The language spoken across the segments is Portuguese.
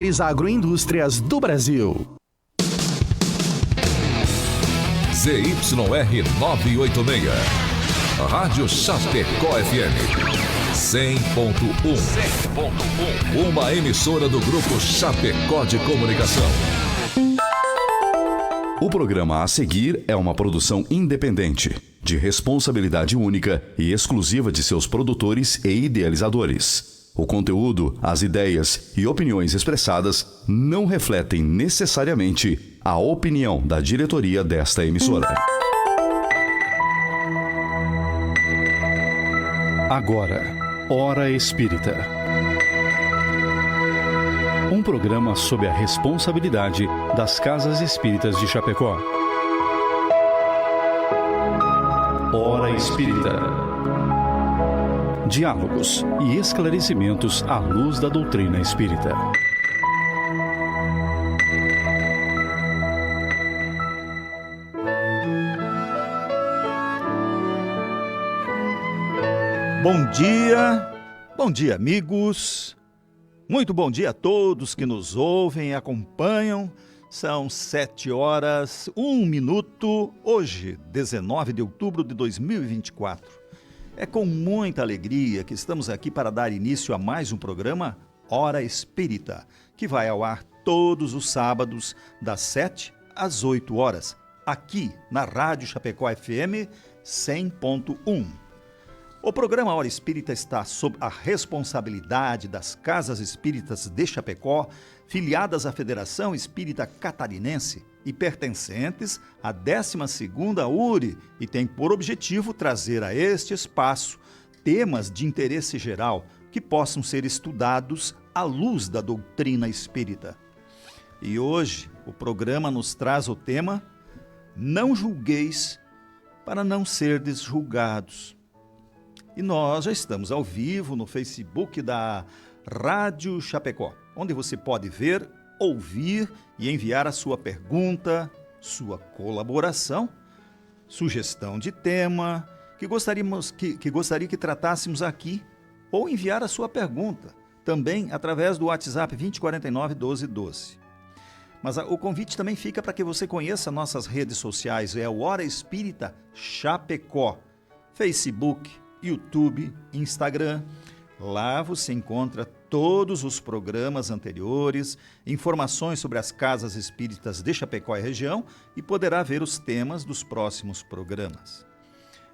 Agroindústrias do Brasil. ZYR 986, Rádio Chapecó FM 100.1, uma emissora do Grupo Chapecó de Comunicação. O programa a seguir é uma produção independente, de responsabilidade única e exclusiva de seus produtores e idealizadores. O conteúdo, as ideias e opiniões expressadas não refletem necessariamente a opinião da diretoria desta emissora. Agora, Hora Espírita. Um programa sob a responsabilidade das Casas Espíritas de Chapecó. Hora Espírita. Diálogos e esclarecimentos à luz da doutrina espírita. Bom dia amigos, muito bom dia a todos que nos ouvem e acompanham. São 7h01, hoje 19 de outubro de 2024. É com muita alegria que estamos aqui para dar início a mais um programa Hora Espírita, que vai ao ar todos os sábados, das 7 às 8 horas, aqui na Rádio Chapecó FM 100.1. O programa Hora Espírita está sob a responsabilidade das Casas Espíritas de Chapecó, filiadas à Federação Espírita Catarinense e pertencentes à 12ª URI, e tem por objetivo trazer a este espaço temas de interesse geral que possam ser estudados à luz da doutrina espírita. E hoje o programa nos traz o tema Não julgueis para não serdes julgados. E nós já estamos ao vivo no Facebook da Rádio Chapecó, onde você pode ver, ouvir e enviar a sua pergunta, sua colaboração, sugestão de tema que gostaria que tratássemos aqui, ou enviar a sua pergunta, também através do WhatsApp 2049-1212. Mas o convite também fica para que você conheça nossas redes sociais, é o Hora Espírita Chapecó, Facebook, YouTube, Instagram. Lá você encontra todos os programas anteriores, informações sobre as casas espíritas de Chapecó e região e poderá ver os temas dos próximos programas.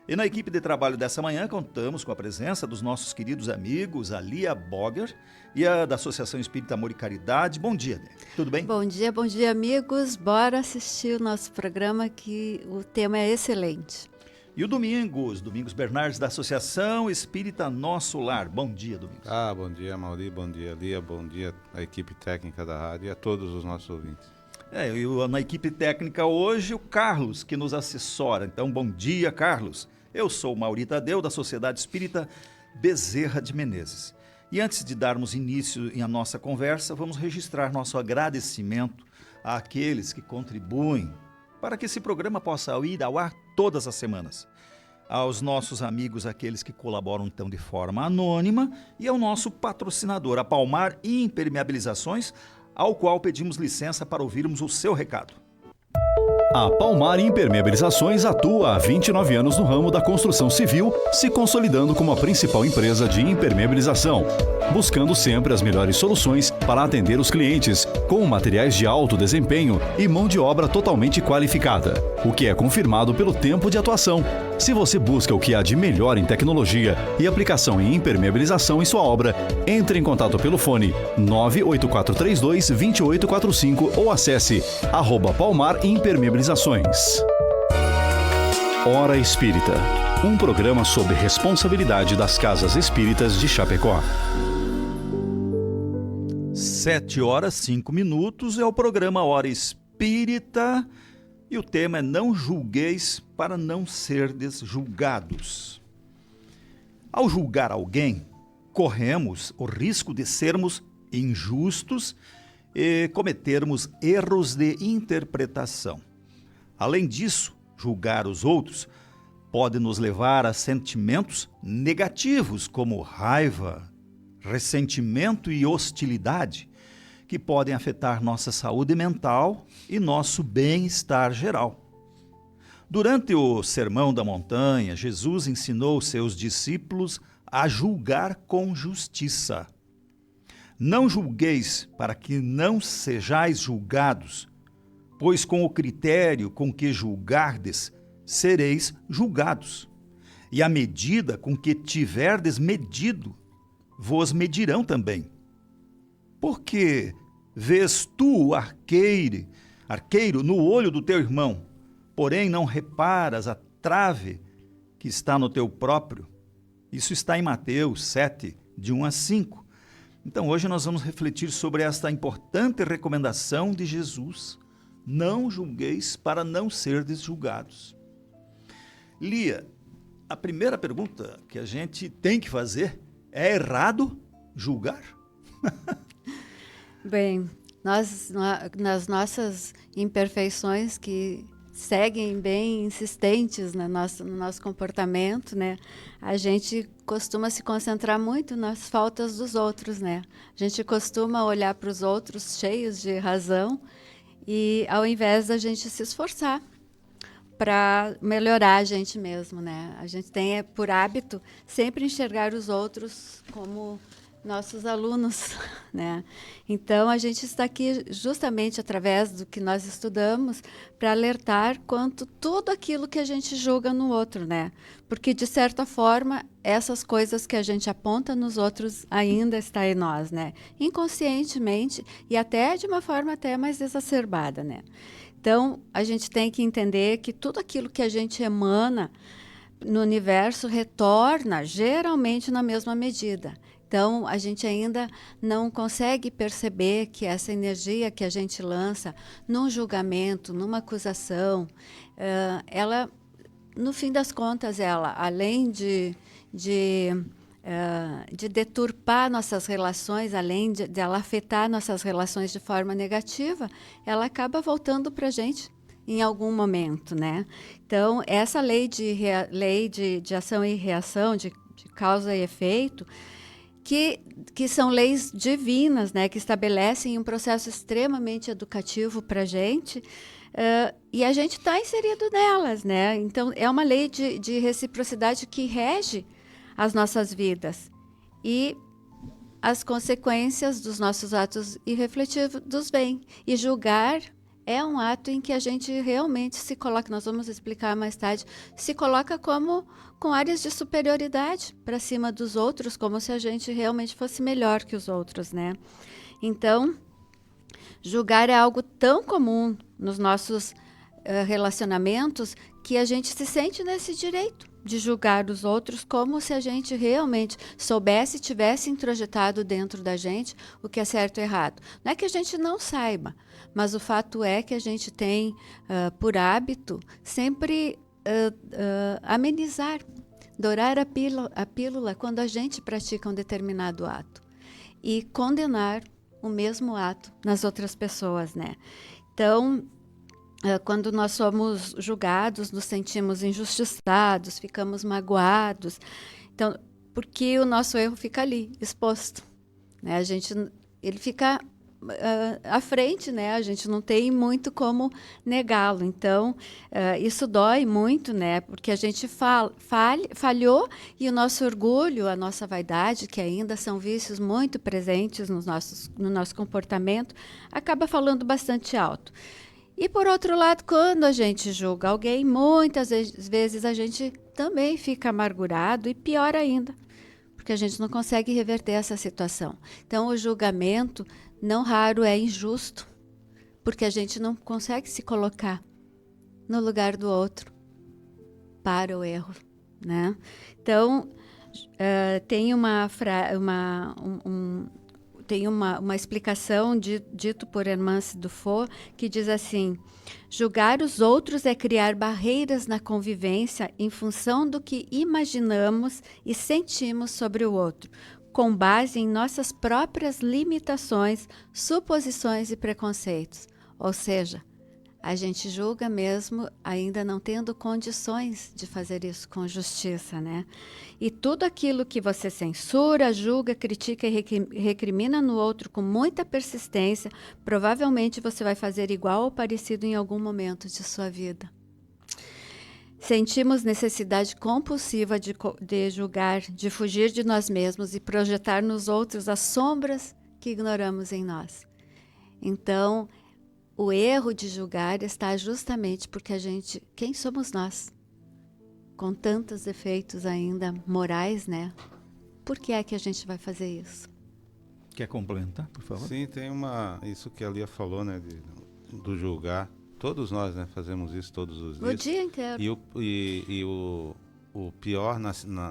E na equipe de trabalho dessa manhã contamos com a presença dos nossos queridos amigos, a Lia Boger e a da Associação Espírita Amor e Caridade. Bom dia, Lia. Tudo bem? Bom dia amigos. Bora assistir o nosso programa que o tema é excelente. E o Domingos Bernardes, da Associação Espírita Nosso Lar. Bom dia, Domingos. Bom dia, Mauri, bom dia, Lia, bom dia à equipe técnica da rádio e a todos os nossos ouvintes. Na equipe técnica hoje, o Carlos, que nos assessora. Então, bom dia, Carlos. Eu sou o Mauri Tadeu, da Sociedade Espírita Bezerra de Menezes. E antes de darmos início à nossa conversa, vamos registrar nosso agradecimento àqueles que contribuem para que esse programa possa ir ao ar todas as semanas. Aos nossos amigos, aqueles que colaboram então de forma anônima, e ao nosso patrocinador, a Palmar Impermeabilizações, ao qual pedimos licença para ouvirmos o seu recado. A Palmar Impermeabilizações atua há 29 anos no ramo da construção civil, se consolidando como a principal empresa de impermeabilização, buscando sempre as melhores soluções para atender os clientes, com materiais de alto desempenho e mão de obra totalmente qualificada, o que é confirmado pelo tempo de atuação. Se você busca o que há de melhor em tecnologia e aplicação em impermeabilização em sua obra, entre em contato pelo fone 98432-2845 ou acesse @Palmar Impermeabilizações. Hora Espírita, um programa sob responsabilidade das Casas Espíritas de Chapecó. 7h05 é o programa Hora Espírita e o tema é Não julgueis para não serdes julgados. Ao julgar alguém, corremos o risco de sermos injustos e cometermos erros de interpretação. Além disso, julgar os outros pode nos levar a sentimentos negativos como raiva, ressentimento e hostilidade, que podem afetar nossa saúde mental e nosso bem-estar geral. Durante o Sermão da Montanha, Jesus ensinou seus discípulos a julgar com justiça. Não julgueis para que não sejais julgados, pois com o critério com que julgardes, sereis julgados. E a medida com que tiverdes medido, vos medirão também. Porque vês tu o arqueiro no olho do teu irmão, porém não reparas a trave que está no teu próprio? Isso está em Mateus 7, de 1 a 5. Então hoje nós vamos refletir sobre esta importante recomendação de Jesus. Não julgueis para não serdes julgados. Lia, a primeira pergunta que a gente tem que fazer é: errado julgar? Bem, nós, nas nossas imperfeições que seguem bem insistentes no nosso comportamento, né? A gente costuma se concentrar muito nas faltas dos outros, né? A gente costuma olhar para os outros cheios de razão e ao invés da gente se esforçar para melhorar a gente mesmo, né? A gente tem por hábito sempre enxergar os outros como nossos alunos, né? Então a gente está aqui justamente através do que nós estudamos para alertar quanto tudo aquilo que a gente julga no outro, né? Porque de certa forma essas coisas que a gente aponta nos outros ainda está em nós, né? Inconscientemente e até de uma forma até mais exacerbada, né? Então a gente tem que entender que tudo aquilo que a gente emana no universo retorna geralmente na mesma medida. Então, a gente ainda não consegue perceber que essa energia que a gente lança num julgamento, numa acusação, ela, no fim das contas, ela, além de deturpar nossas relações, além de ela afetar nossas relações de forma negativa, ela acaba voltando para a gente em algum momento, né? Então, essa lei de ação e reação, de causa e efeito, que são leis divinas, né, que estabelecem um processo extremamente educativo para a gente, e a gente está inserido nelas, né? Então, é uma lei de reciprocidade que rege as nossas vidas e as consequências dos nossos atos irrefletidos vêm. E julgar é um ato em que a gente realmente se coloca, nós vamos explicar mais tarde, se coloca como com áreas de superioridade para cima dos outros, como se a gente realmente fosse melhor que os outros, né? Então, julgar é algo tão comum nos nossos relacionamentos que a gente se sente nesse direito de julgar os outros como se a gente realmente soubesse, tivesse introjetado dentro da gente o que é certo e errado. Não é que a gente não saiba, mas o fato é que a gente tem, por hábito, sempre amenizar, dourar a pílula quando a gente pratica um determinado ato e condenar o mesmo ato nas outras pessoas, né? Então, quando nós somos julgados, nos sentimos injustiçados, ficamos magoados, então, porque o nosso erro fica ali, exposto, né? Ele fica à frente, né? A gente não tem muito como negá-lo. Então, isso dói muito, né? Porque a gente falhou e o nosso orgulho, a nossa vaidade, que ainda são vícios muito presentes no nosso comportamento, acaba falando bastante alto. E, por outro lado, quando a gente julga alguém, muitas vezes a gente também fica amargurado e pior ainda, porque a gente não consegue reverter essa situação. Então, o julgamento, não raro, é injusto, porque a gente não consegue se colocar no lugar do outro para o erro, né? Então, tem uma explicação dito por Hermance Dufour, que diz assim: julgar os outros é criar barreiras na convivência em função do que imaginamos e sentimos sobre o outro, com base em nossas próprias limitações, suposições e preconceitos. Ou seja, A gente julga mesmo ainda não tendo condições de fazer isso com justiça, né? E tudo aquilo que você censura, julga, critica e recrimina no outro com muita persistência, provavelmente você vai fazer igual ou parecido em algum momento de sua vida. Sentimos necessidade compulsiva de julgar, de fugir de nós mesmos e projetar nos outros as sombras que ignoramos em nós. Então, o erro de julgar está justamente porque quem somos nós? Com tantos defeitos ainda morais, né? Por que é que a gente vai fazer isso? Quer complementar, por favor? Sim, tem isso que a Lia falou, né, do julgar. Todos nós, né, fazemos isso todos os dias. O dia inteiro. E o pior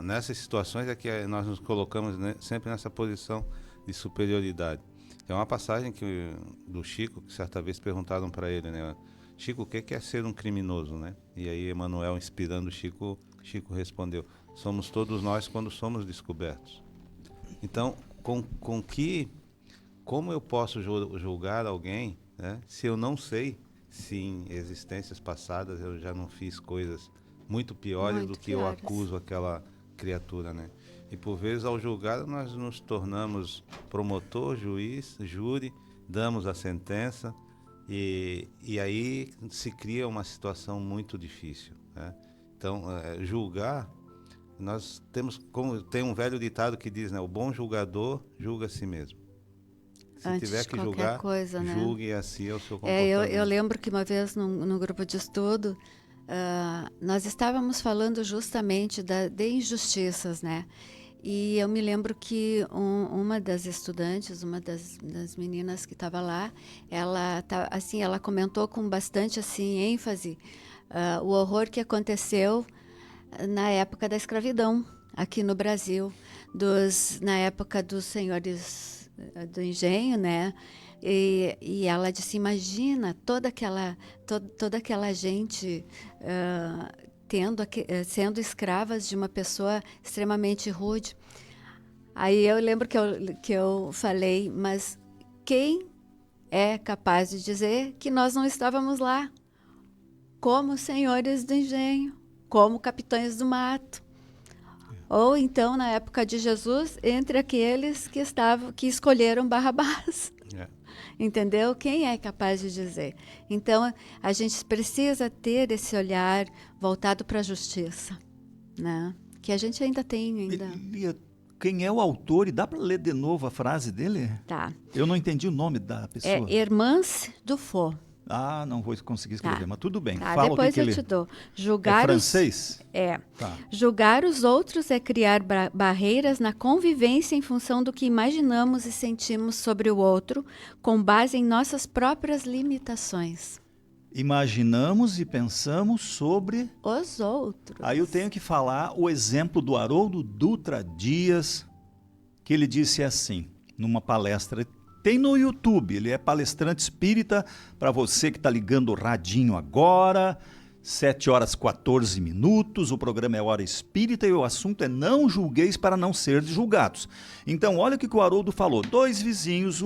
nessas situações é que nós nos colocamos, né, sempre nessa posição de superioridade. É uma passagem do Chico, que certa vez perguntaram para ele, né? Chico, o que é ser um criminoso, né? E aí Emmanuel, inspirando Chico respondeu: somos todos nós quando somos descobertos. Então, como eu posso julgar alguém, né, se eu não sei se em existências passadas eu já não fiz coisas muito piores do que eu acuso aquela criatura, né? E por vezes, ao julgar, nós nos tornamos promotor, juiz, júri, damos a sentença e aí se cria uma situação muito difícil, né? Então, julgar, nós tem um velho ditado que diz, né? O bom julgador julga a si mesmo. Se Antes tiver de que qualquer julgar, coisa, né? julgue a si ao seu comportamento. Eu lembro que uma vez no grupo de estudo, nós estávamos falando justamente de injustiças, né? E eu me lembro que uma das estudantes, uma das meninas que estava lá, ela comentou com bastante ênfase o horror que aconteceu na época da escravidão aqui no Brasil, na época dos senhores do engenho, né? E ela disse, imagina toda aquela gente sendo escravas de uma pessoa extremamente rude. Aí eu lembro que eu falei, mas quem é capaz de dizer que nós não estávamos lá como senhores do engenho, como capitães do mato? Ou então, na época de Jesus, entre aqueles que escolheram Barrabás. Entendeu? Quem é capaz de dizer? Então, a gente precisa ter esse olhar voltado para a justiça, né? Que a gente ainda tem. Lia, quem é o autor? E dá para ler de novo a frase dele? Tá. Eu não entendi o nome da pessoa. É Hermance Dufour. Ah, não vou conseguir escrever, Tá. Mas tudo bem. Tá, Fala depois o que eu ele... te dou. É francês? Tá. Julgar os outros é criar barreiras na convivência em função do que imaginamos e sentimos sobre o outro, com base em nossas próprias limitações. Imaginamos e pensamos sobre os outros. Aí eu tenho que falar o exemplo do Haroldo Dutra Dias, que ele disse assim, numa palestra. Tem no YouTube, ele é palestrante espírita, para você que está ligando o radinho agora, 7h14, o programa é Hora Espírita e o assunto é não julgueis para não ser julgados. Então, olha o que o Haroldo falou, 2 vizinhos,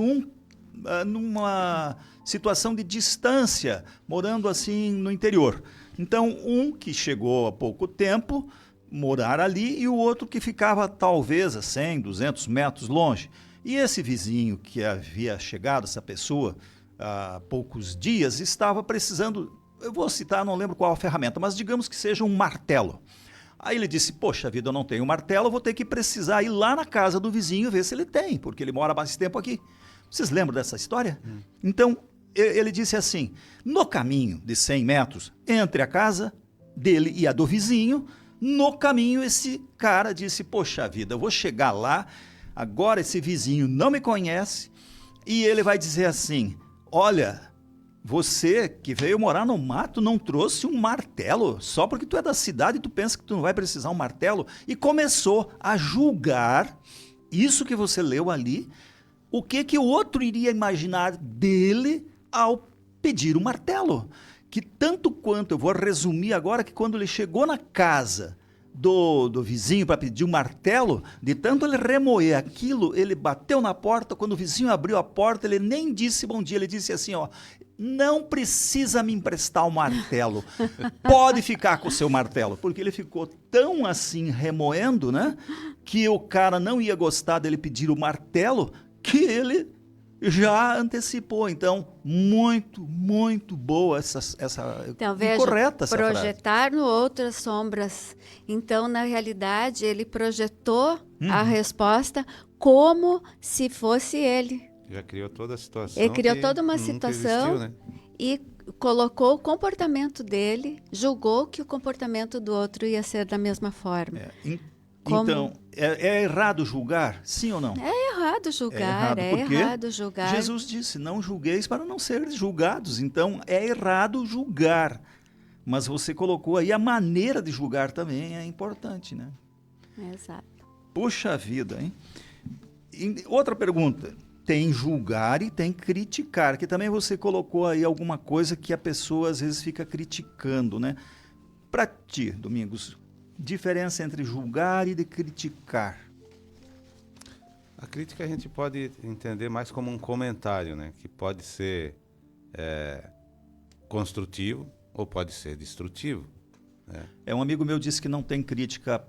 numa situação de distância, morando assim no interior. Então, um que chegou há pouco tempo, morar ali, e o outro que ficava talvez a 100, 200 metros longe. E esse vizinho que havia chegado, essa pessoa, há poucos dias, estava precisando, eu vou citar, não lembro qual a ferramenta, mas digamos que seja um martelo. Aí ele disse, poxa vida, eu não tenho martelo, eu vou ter que precisar ir lá na casa do vizinho ver se ele tem, porque ele mora há mais tempo aqui. Vocês lembram dessa história? Então, ele disse assim, no caminho de 100 metros entre a casa dele e a do vizinho, no caminho esse cara disse, poxa vida, eu vou chegar lá, agora esse vizinho não me conhece e ele vai dizer assim, olha, você que veio morar no mato não trouxe um martelo, só porque tu é da cidade e tu pensa que tu não vai precisar um martelo, e começou a julgar isso que você leu ali, o que o outro iria imaginar dele ao pedir um martelo. Que tanto quanto, eu vou resumir agora, que quando ele chegou na casa do vizinho para pedir um martelo, de tanto ele remoer aquilo, ele bateu na porta, quando o vizinho abriu a porta, ele nem disse bom dia, ele disse assim, ó, não precisa me emprestar o martelo, pode ficar com o seu martelo, porque ele ficou tão assim remoendo, né, que o cara não ia gostar dele pedir o martelo, que ele já antecipou. Então, muito boa então, veja, correta essa projetar no outro as sombras. Então, na realidade, ele projetou a resposta como se fosse ele. Já criou toda a situação. Ele criou toda uma situação existiu, né? E colocou o comportamento dele, julgou que o comportamento do outro ia ser da mesma forma. Então, é errado julgar? Sim ou não? É errado julgar, é errado julgar. Jesus disse, não julgueis para não seres julgados. Então, é errado julgar. Mas você colocou aí a maneira de julgar também é importante, né? Exato. Puxa vida, hein? Outra pergunta. Tem julgar e tem criticar, que também você colocou aí alguma coisa que a pessoa às vezes fica criticando, né? Para ti, Domingos, diferença entre julgar e de criticar? A crítica a gente pode entender mais como um comentário, né? Que pode ser construtivo ou pode ser destrutivo. Né? Um amigo meu disse que não tem crítica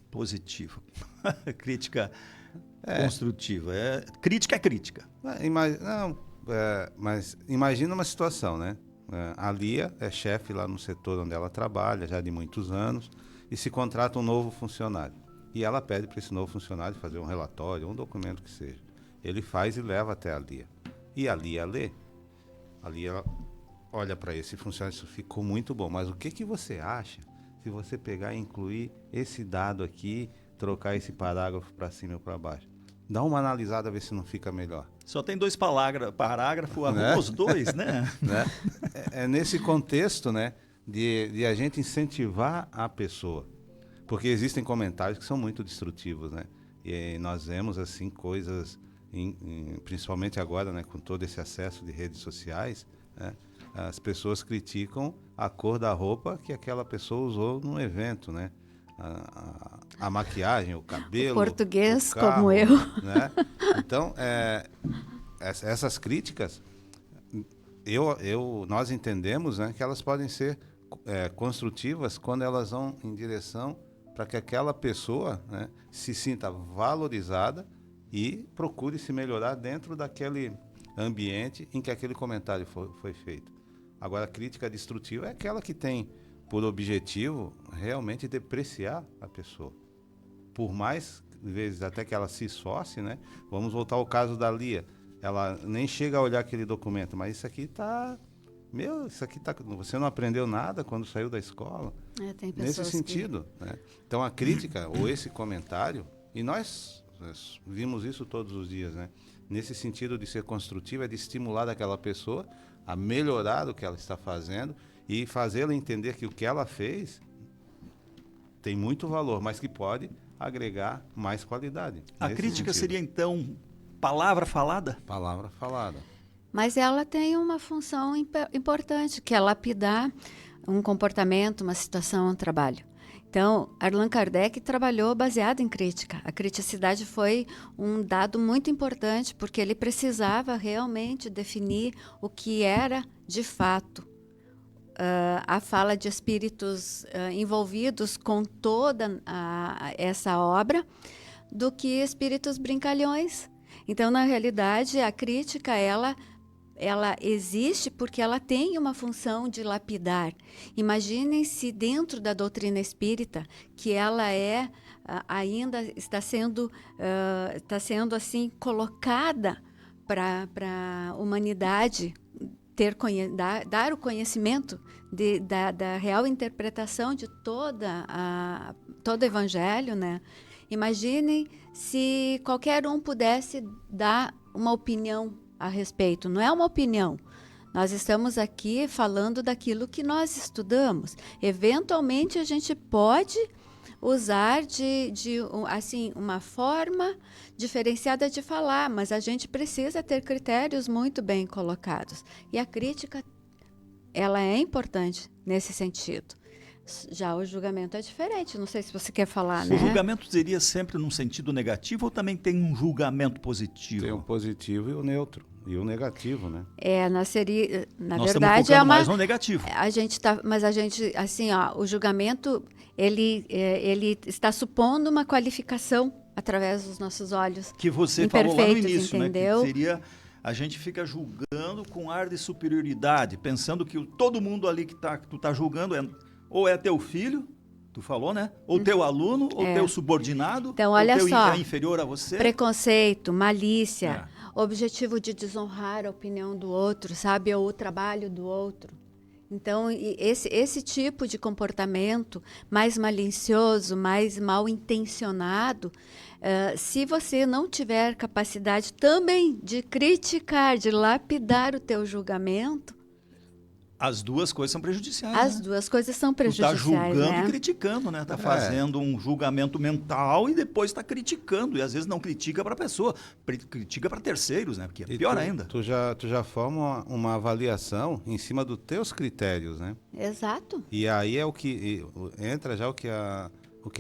positiva, crítica construtiva. Crítica é crítica. Mas imagina uma situação, né? A Lia é chefe lá no setor onde ela trabalha já de muitos anos e se contrata um novo funcionário. E ela pede para esse novo funcionário fazer um relatório, um documento que seja. Ele faz e leva até a Lia. E a Lia lê. A Lia olha para esse funcionário, isso ficou muito bom, mas o que você acha se você pegar e incluir esse dado aqui, trocar esse parágrafo para cima ou para baixo? Dá uma analisada, ver se não fica melhor. Só tem 2 parágrafos, arruma os 2, né? É nesse contexto, né, de a gente incentivar a pessoa. Porque existem comentários que são muito destrutivos, né? E nós vemos, assim, coisas, principalmente agora, né, com todo esse acesso de redes sociais, né, as pessoas criticam a cor da roupa que aquela pessoa usou num evento, né? A maquiagem, o cabelo, o português, o carro, como eu. Né? Então, essas críticas, nós entendemos, né, que elas podem ser construtivas quando elas vão em direção para que aquela pessoa, né, se sinta valorizada e procure se melhorar dentro daquele ambiente em que aquele comentário foi feito. Agora, a crítica destrutiva é aquela que tem por objetivo realmente depreciar a pessoa. Por mais vezes até que ela se esforce, né? Vamos voltar ao caso da Lia. Ela nem chega a olhar aquele documento, mas isso aqui tá... Você não aprendeu nada quando saiu da escola? Tem nesse sentido. Né? Então, a crítica ou esse comentário, e nós vimos isso todos os dias, né? Nesse sentido de ser construtivo, é de estimular aquela pessoa a melhorar o que ela está fazendo e fazê-la entender que o que ela fez tem muito valor, mas que pode agregar mais qualidade. A crítica seria, então, palavra falada? Palavra falada. Mas ela tem uma função importante, que é lapidar um comportamento, uma situação, um trabalho. Então, Allan Kardec trabalhou baseado em crítica. A criticidade foi um dado muito importante, porque ele precisava realmente definir o que era, de fato, a fala de espíritos envolvidos com toda essa obra, do que espíritos brincalhões. Então, na realidade, a crítica, ela existe porque ela tem uma função de lapidar. Imaginem se dentro da doutrina espírita, que ela ainda está sendo assim colocada para a humanidade dar o conhecimento da real interpretação de todo o Evangelho, né? Imaginem se qualquer um pudesse dar uma opinião a respeito. Não é uma opinião. Nós estamos aqui falando daquilo que nós estudamos. Eventualmente, a gente pode usar assim, uma forma diferenciada de falar, mas a gente precisa ter critérios muito bem colocados. E a crítica, ela é importante nesse sentido. Já o julgamento é diferente, não sei se você quer falar, O né? julgamento seria sempre num sentido negativo ou também tem um julgamento positivo? Tem o positivo e o neutro. E o negativo, né? Na Nós estamos verdade focando mais no negativo. mas a gente, assim, ó, o julgamento, ele está supondo uma qualificação através dos nossos olhos. Que você falou lá no imperfeitos, início, né? entendeu? Que seria, a gente fica julgando com ar de superioridade, pensando que todo mundo ali que tu tá julgando ou é teu filho, tu falou, né? Ou teu aluno, ou teu subordinado, Então, ou olha teu só, é inferior a você. Preconceito, malícia, objetivo de desonrar a opinião do outro, sabe? Ou o trabalho do outro. Então, esse tipo de comportamento mais malicioso, mais mal intencionado, se você não tiver capacidade também de criticar, de lapidar o teu julgamento, As duas coisas são prejudiciais. as né? duas coisas são Tu tá prejudiciais, julgando né? e criticando, né? Tá fazendo um julgamento mental e depois tá criticando. E às vezes não critica para a pessoa, critica para terceiros, né? Porque é pior ainda. Tu já forma uma avaliação em cima dos teus critérios, né? Exato. E aí é o que entra já o que a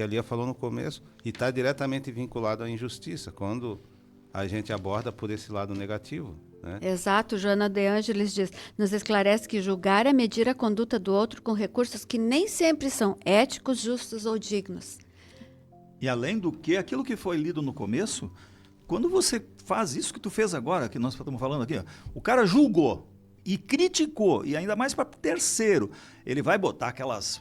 Lia falou no começo e está diretamente vinculado à injustiça, quando a gente aborda por esse lado negativo, né? Exato, Joana de Ângeles diz, nos esclarece que julgar é medir a conduta do outro com recursos que nem sempre são éticos, justos ou dignos. E além do que, aquilo que foi lido no começo, quando você faz isso que tu fez agora, que nós estamos falando aqui, ó, o cara julgou e criticou, e ainda mais para terceiro, ele vai botar aquelas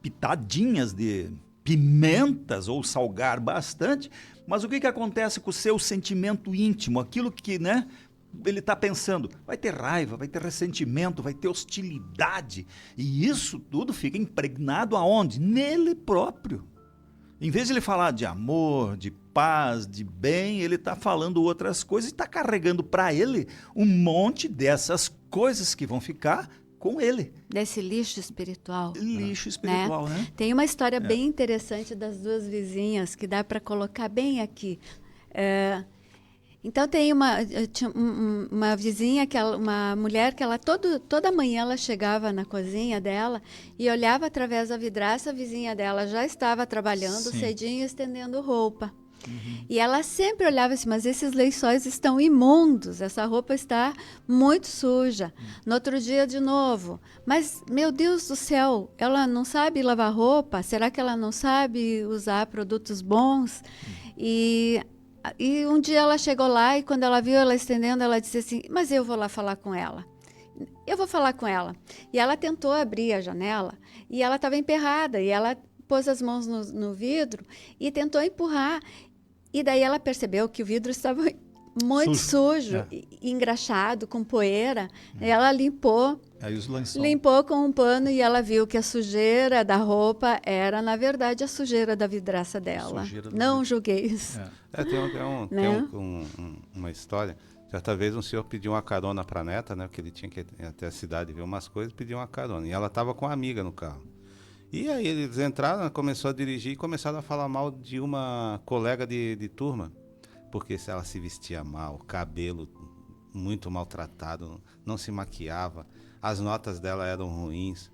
pitadinhas de pimentas ou salgar bastante, mas o que acontece com o seu sentimento íntimo, aquilo que, né, ele está pensando? Vai ter raiva, vai ter ressentimento, vai ter hostilidade, e isso tudo fica impregnado aonde? Nele próprio. Em vez de ele falar de amor, de paz, de bem, ele está falando outras coisas e está carregando para ele um monte dessas coisas que vão ficar com ele. Desse lixo espiritual. Lixo espiritual, né? Tem uma história bem interessante das duas vizinhas que dá para colocar bem aqui. Então tem uma vizinha, uma mulher que ela toda manhã ela chegava na cozinha dela e olhava através da vidraça, a vizinha dela já estava trabalhando cedinho, estendendo roupa. E ela sempre olhava assim, mas esses lençóis estão imundos, essa roupa está muito suja. No outro dia de novo, mas meu Deus do céu, ela não sabe lavar roupa? Será que ela não sabe usar produtos bons? E um dia ela chegou lá e quando ela viu ela estendendo, ela disse assim, mas eu vou lá falar com ela. Eu vou falar com ela. E ela tentou abrir a janela e ela estava emperrada e ela pôs as mãos no vidro e tentou empurrar. E daí ela percebeu que o vidro estava muito sujo engraxado, com poeira. Ela limpou com um pano e ela viu que a sujeira da roupa era, na verdade, a sujeira da vidraça dela. Não julguei isso. Tem uma história. Certa vez um senhor pediu uma carona para a neta, né? Porque ele tinha que ir até a cidade ver umas coisas, pediu uma carona. E ela estava com uma amiga no carro. E aí eles entraram, começou a dirigir e começaram a falar mal de uma colega de turma. Porque ela se vestia mal, cabelo muito maltratado, não se maquiava, as notas dela eram ruins.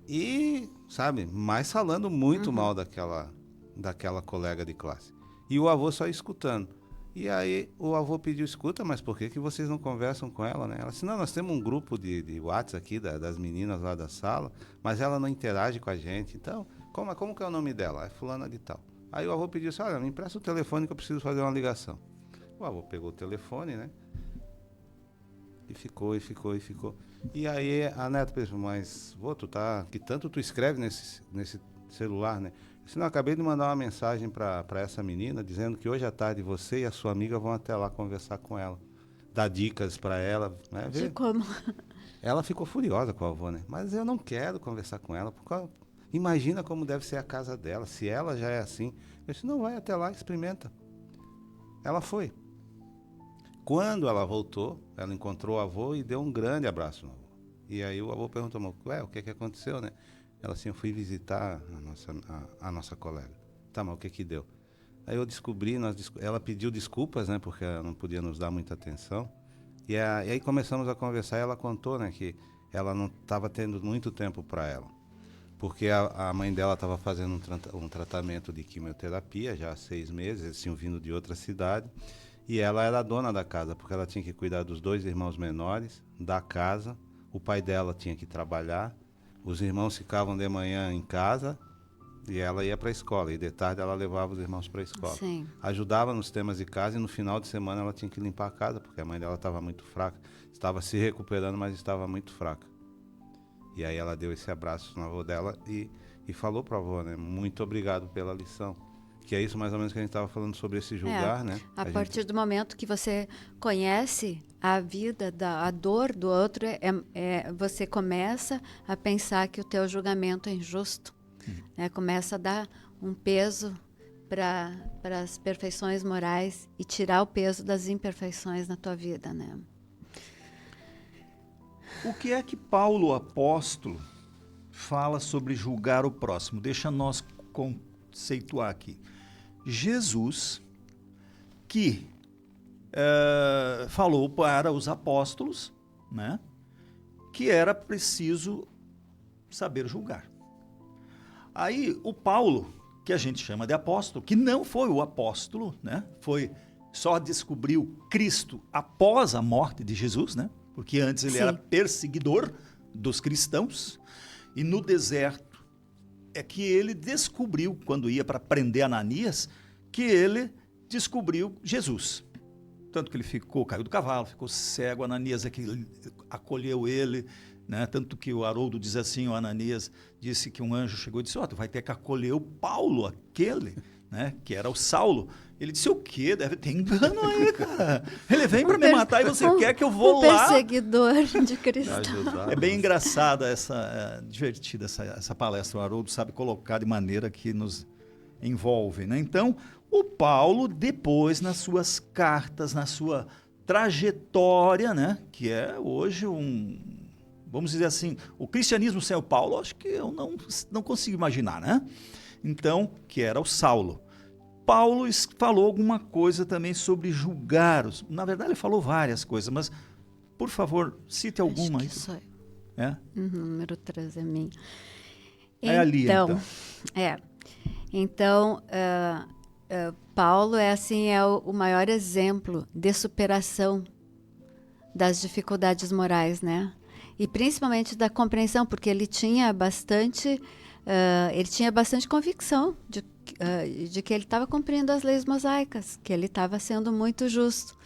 E, sabe, mas falando muito mal daquela colega de classe. E o avô só escutando. E aí o avô pediu, escuta, mas por que vocês não conversam com ela, né? Ela disse, não, nós temos um grupo de WhatsApp aqui, das meninas lá da sala, mas ela não interage com a gente. Então, como que é o nome dela? É fulana de tal. Aí o avô pediu assim, olha, me empresta o telefone que eu preciso fazer uma ligação. O avô pegou o telefone, né? E ficou. E aí a neta pensou, mas, vô, que tanto tu escreve nesse celular, né? Eu disse, não, acabei de mandar uma mensagem para essa menina, dizendo que hoje à tarde você e a sua amiga vão até lá conversar com ela. Dar dicas para ela, né? De como? Ela ficou furiosa com o avô, né? Mas eu não quero conversar com ela, porque imagina como deve ser a casa dela, se ela já é assim. Eu disse, não, vai até lá, experimenta. Ela foi. Quando ela voltou, ela encontrou o avô e deu um grande abraço no avô. E aí o avô perguntou, o que aconteceu, né? Ela assim, eu fui visitar a nossa colega. Tá, mas o que deu? Aí eu descobri, ela pediu desculpas, né? Porque ela não podia nos dar muita atenção. E aí começamos a conversar e ela contou, né? Que ela não estava tendo muito tempo para ela. porque a mãe dela estava fazendo um tratamento de quimioterapia já há 6 meses, eles tinham vindo de outra cidade, e ela era a dona da casa, porque ela tinha que cuidar dos 2 irmãos menores, da casa, o pai dela tinha que trabalhar, os irmãos ficavam de manhã em casa, e ela ia para a escola, e de tarde ela levava os irmãos para a escola. Sim. Ajudava nos temas de casa, e no final de semana ela tinha que limpar a casa, porque a mãe dela estava muito fraca, estava se recuperando, mas estava muito fraca. E aí ela deu esse abraço no avô dela e falou para o avô, né? Muito obrigado pela lição. Que é isso mais ou menos que a gente estava falando sobre esse julgar, né? A partir do momento que você conhece a vida, a dor do outro, você começa a pensar que o teu julgamento é injusto. Né? Começa a dar um peso para as perfeições morais e tirar o peso das imperfeições na tua vida, né? O que é que Paulo, o apóstolo, fala sobre julgar o próximo? Deixa nós conceituar aqui. Jesus, que falou para os apóstolos, né, que era preciso saber julgar. Aí o Paulo, que a gente chama de apóstolo, que não foi o apóstolo, né, só descobriu Cristo após a morte de Jesus, né? Porque antes ele era perseguidor dos cristãos, e no deserto é que ele descobriu, quando ia para prender Ananias, que ele descobriu Jesus. Tanto que ele caiu do cavalo, ficou cego, Ananias é que acolheu ele, né? Tanto que o Haroldo diz assim, o Ananias disse que um anjo chegou e disse, tu vai ter que acolher o Paulo, aquele, né, que era o Saulo. Ele disse, o quê? Deve ter engano aí, cara. Ele vem para me matar e você quer que eu vou lá? Perseguidor de Cristo. É bem engraçada, divertida essa palestra. O Haroldo sabe colocar de maneira que nos envolve, né? Então, o Paulo, depois, nas suas cartas, na sua trajetória, né, que é hoje vamos dizer assim, o cristianismo sem o Paulo, acho que eu não consigo imaginar, né? Então, que era o Saulo. Paulo falou alguma coisa também sobre julgar. Na verdade, ele falou várias coisas, mas, por favor, cite alguma. Acho que sou eu. É? Número 3 é minha. É ali, então. Então, Paulo é o maior exemplo de superação das dificuldades morais, né? E principalmente da compreensão, porque ele tinha bastante convicção de que ele estava cumprindo as leis mosaicas, que ele estava sendo muito justo.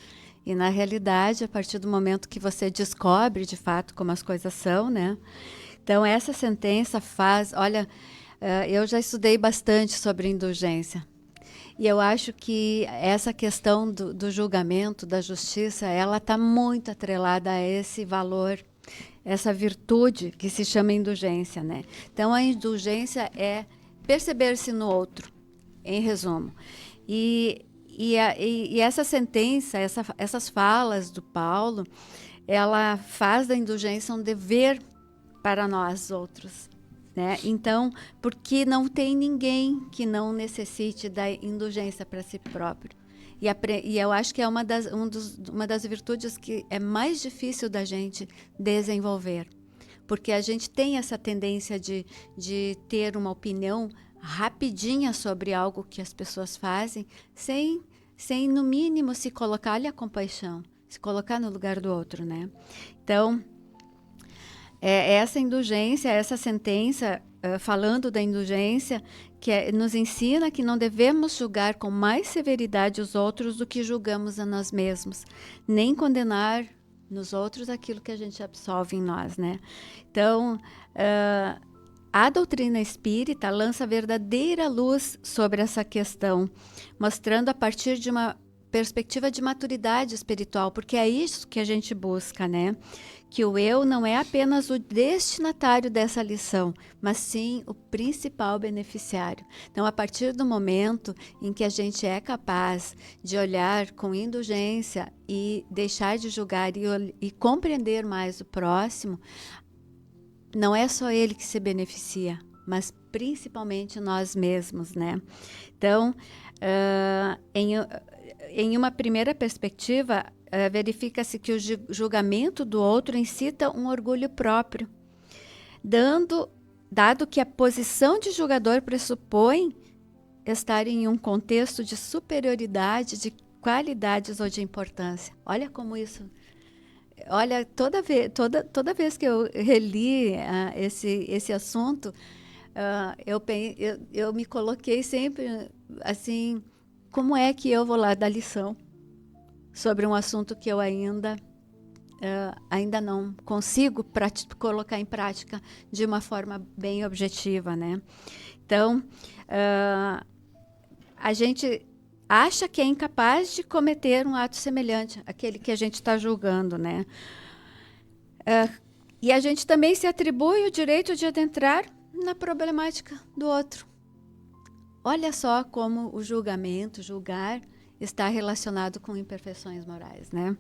E, na realidade, a partir do momento que você descobre, de fato, como as coisas são, né? Então, essa sentença Olha, eu já estudei bastante sobre indulgência. E eu acho que essa questão do julgamento, da justiça, ela está muito atrelada a esse valor, essa virtude que se chama indulgência, né? Então, a indulgência é perceber-se no outro, em resumo. E essa sentença, essas falas do Paulo, ela faz da indulgência um dever para nós outros, né? Então, porque não tem ninguém que não necessite da indulgência para si próprio. E eu acho que é uma das virtudes que é mais difícil da gente desenvolver. Porque a gente tem essa tendência de ter uma opinião rapidinha sobre algo que as pessoas fazem, sem no mínimo se colocar, olha a compaixão, se colocar no lugar do outro, né? Então, essa indulgência, essa sentença, falando da indulgência, que nos ensina que não devemos julgar com mais severidade os outros do que julgamos a nós mesmos, nem condenar nos outros aquilo que a gente absolve em nós, né? Então, a doutrina espírita lança verdadeira luz sobre essa questão, mostrando a partir de uma perspectiva de maturidade espiritual, porque é isso que a gente busca, né? Que o eu não é apenas o destinatário dessa lição, mas sim o principal beneficiário. Então, a partir do momento em que a gente é capaz de olhar com indulgência e deixar de julgar e compreender mais o próximo, não é só ele que se beneficia, mas principalmente nós mesmos, né? Então, em uma primeira perspectiva, verifica-se que o julgamento do outro incita um orgulho próprio, dando dado que a posição de julgador pressupõe estar em um contexto de superioridade, de qualidades ou de importância. Olha como isso... Olha, toda vez que eu reli esse assunto, eu me coloquei sempre assim, como é que eu vou lá dar lição sobre um assunto que eu ainda não consigo colocar em prática de uma forma bem objetiva, né? Então, a gente acha que é incapaz de cometer um ato semelhante àquele que a gente está julgando, né? E a gente também se atribui o direito de adentrar na problemática do outro. Olha só como o julgar, está relacionado com imperfeições morais, né?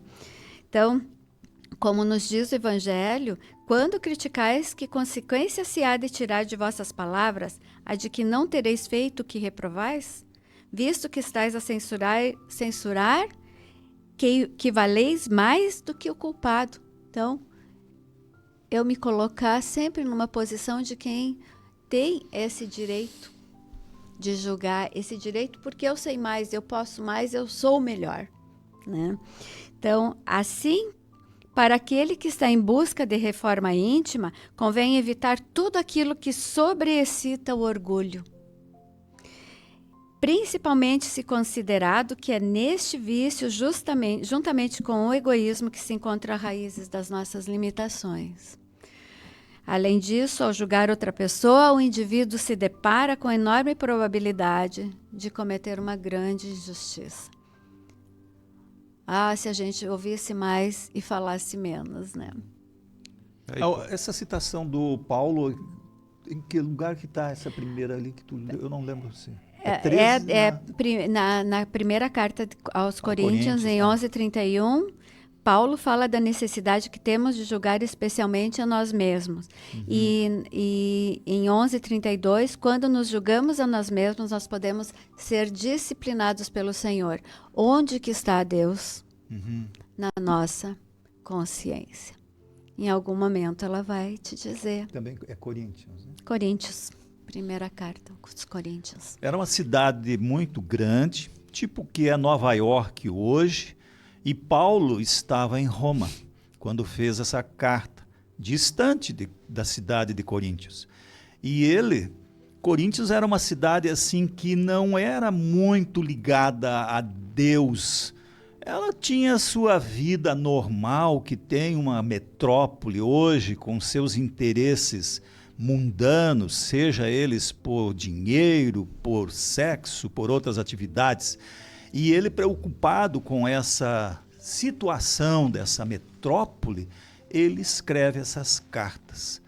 Então, como nos diz o Evangelho, quando criticais, que consequência se há de tirar de vossas palavras, a de que não tereis feito o que reprovais? Visto que estáis a censurar que valeis mais do que o culpado. Então, eu me colocar sempre numa posição de quem tem esse direito de julgar, esse direito porque eu sei mais, eu posso mais, eu sou o melhor, né? Então, assim, para aquele que está em busca de reforma íntima, convém evitar tudo aquilo que sobreexcita o orgulho. Principalmente se considerado que é neste vício, juntamente com o egoísmo, que se encontra as raízes das nossas limitações. Além disso, ao julgar outra pessoa, o indivíduo se depara com enorme probabilidade de cometer uma grande injustiça. Se a gente ouvisse mais e falasse menos, né? Essa citação do Paulo, em que lugar que está essa primeira ali que tu leu? Eu não lembro assim. Na primeira carta aos Coríntios, em 11:31, Paulo fala da necessidade que temos de julgar especialmente a nós mesmos. E em 11:32, quando nos julgamos a nós mesmos, nós podemos ser disciplinados pelo Senhor. Onde que está Deus? Na nossa consciência. Em algum momento ela vai te dizer. Também é Coríntios, né? Coríntios. Primeira carta aos Coríntios. Era uma cidade muito grande, tipo que é Nova York hoje, e Paulo estava em Roma quando fez essa carta, distante da cidade de Coríntios. E Coríntios era uma cidade assim que não era muito ligada a Deus. Ela tinha sua vida normal, que tem uma metrópole hoje com seus interesses mundanos, seja eles por dinheiro, por sexo, por outras atividades. E ele, preocupado com essa situação dessa metrópole, ele escreve essas cartas.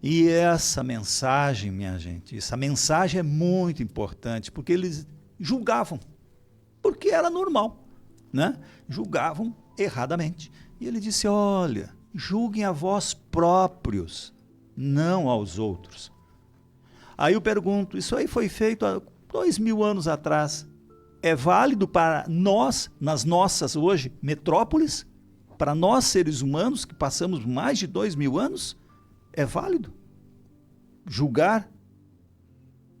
E essa mensagem, minha gente, essa mensagem é muito importante, porque eles julgavam, porque era normal, né? Julgavam erradamente. E ele disse, olha, julguem a vós próprios, não aos outros. Aí eu pergunto, isso aí foi feito há 2000 anos atrás, é válido para nós, nas nossas hoje metrópoles, para nós seres humanos que passamos mais de 2000 anos, é válido julgar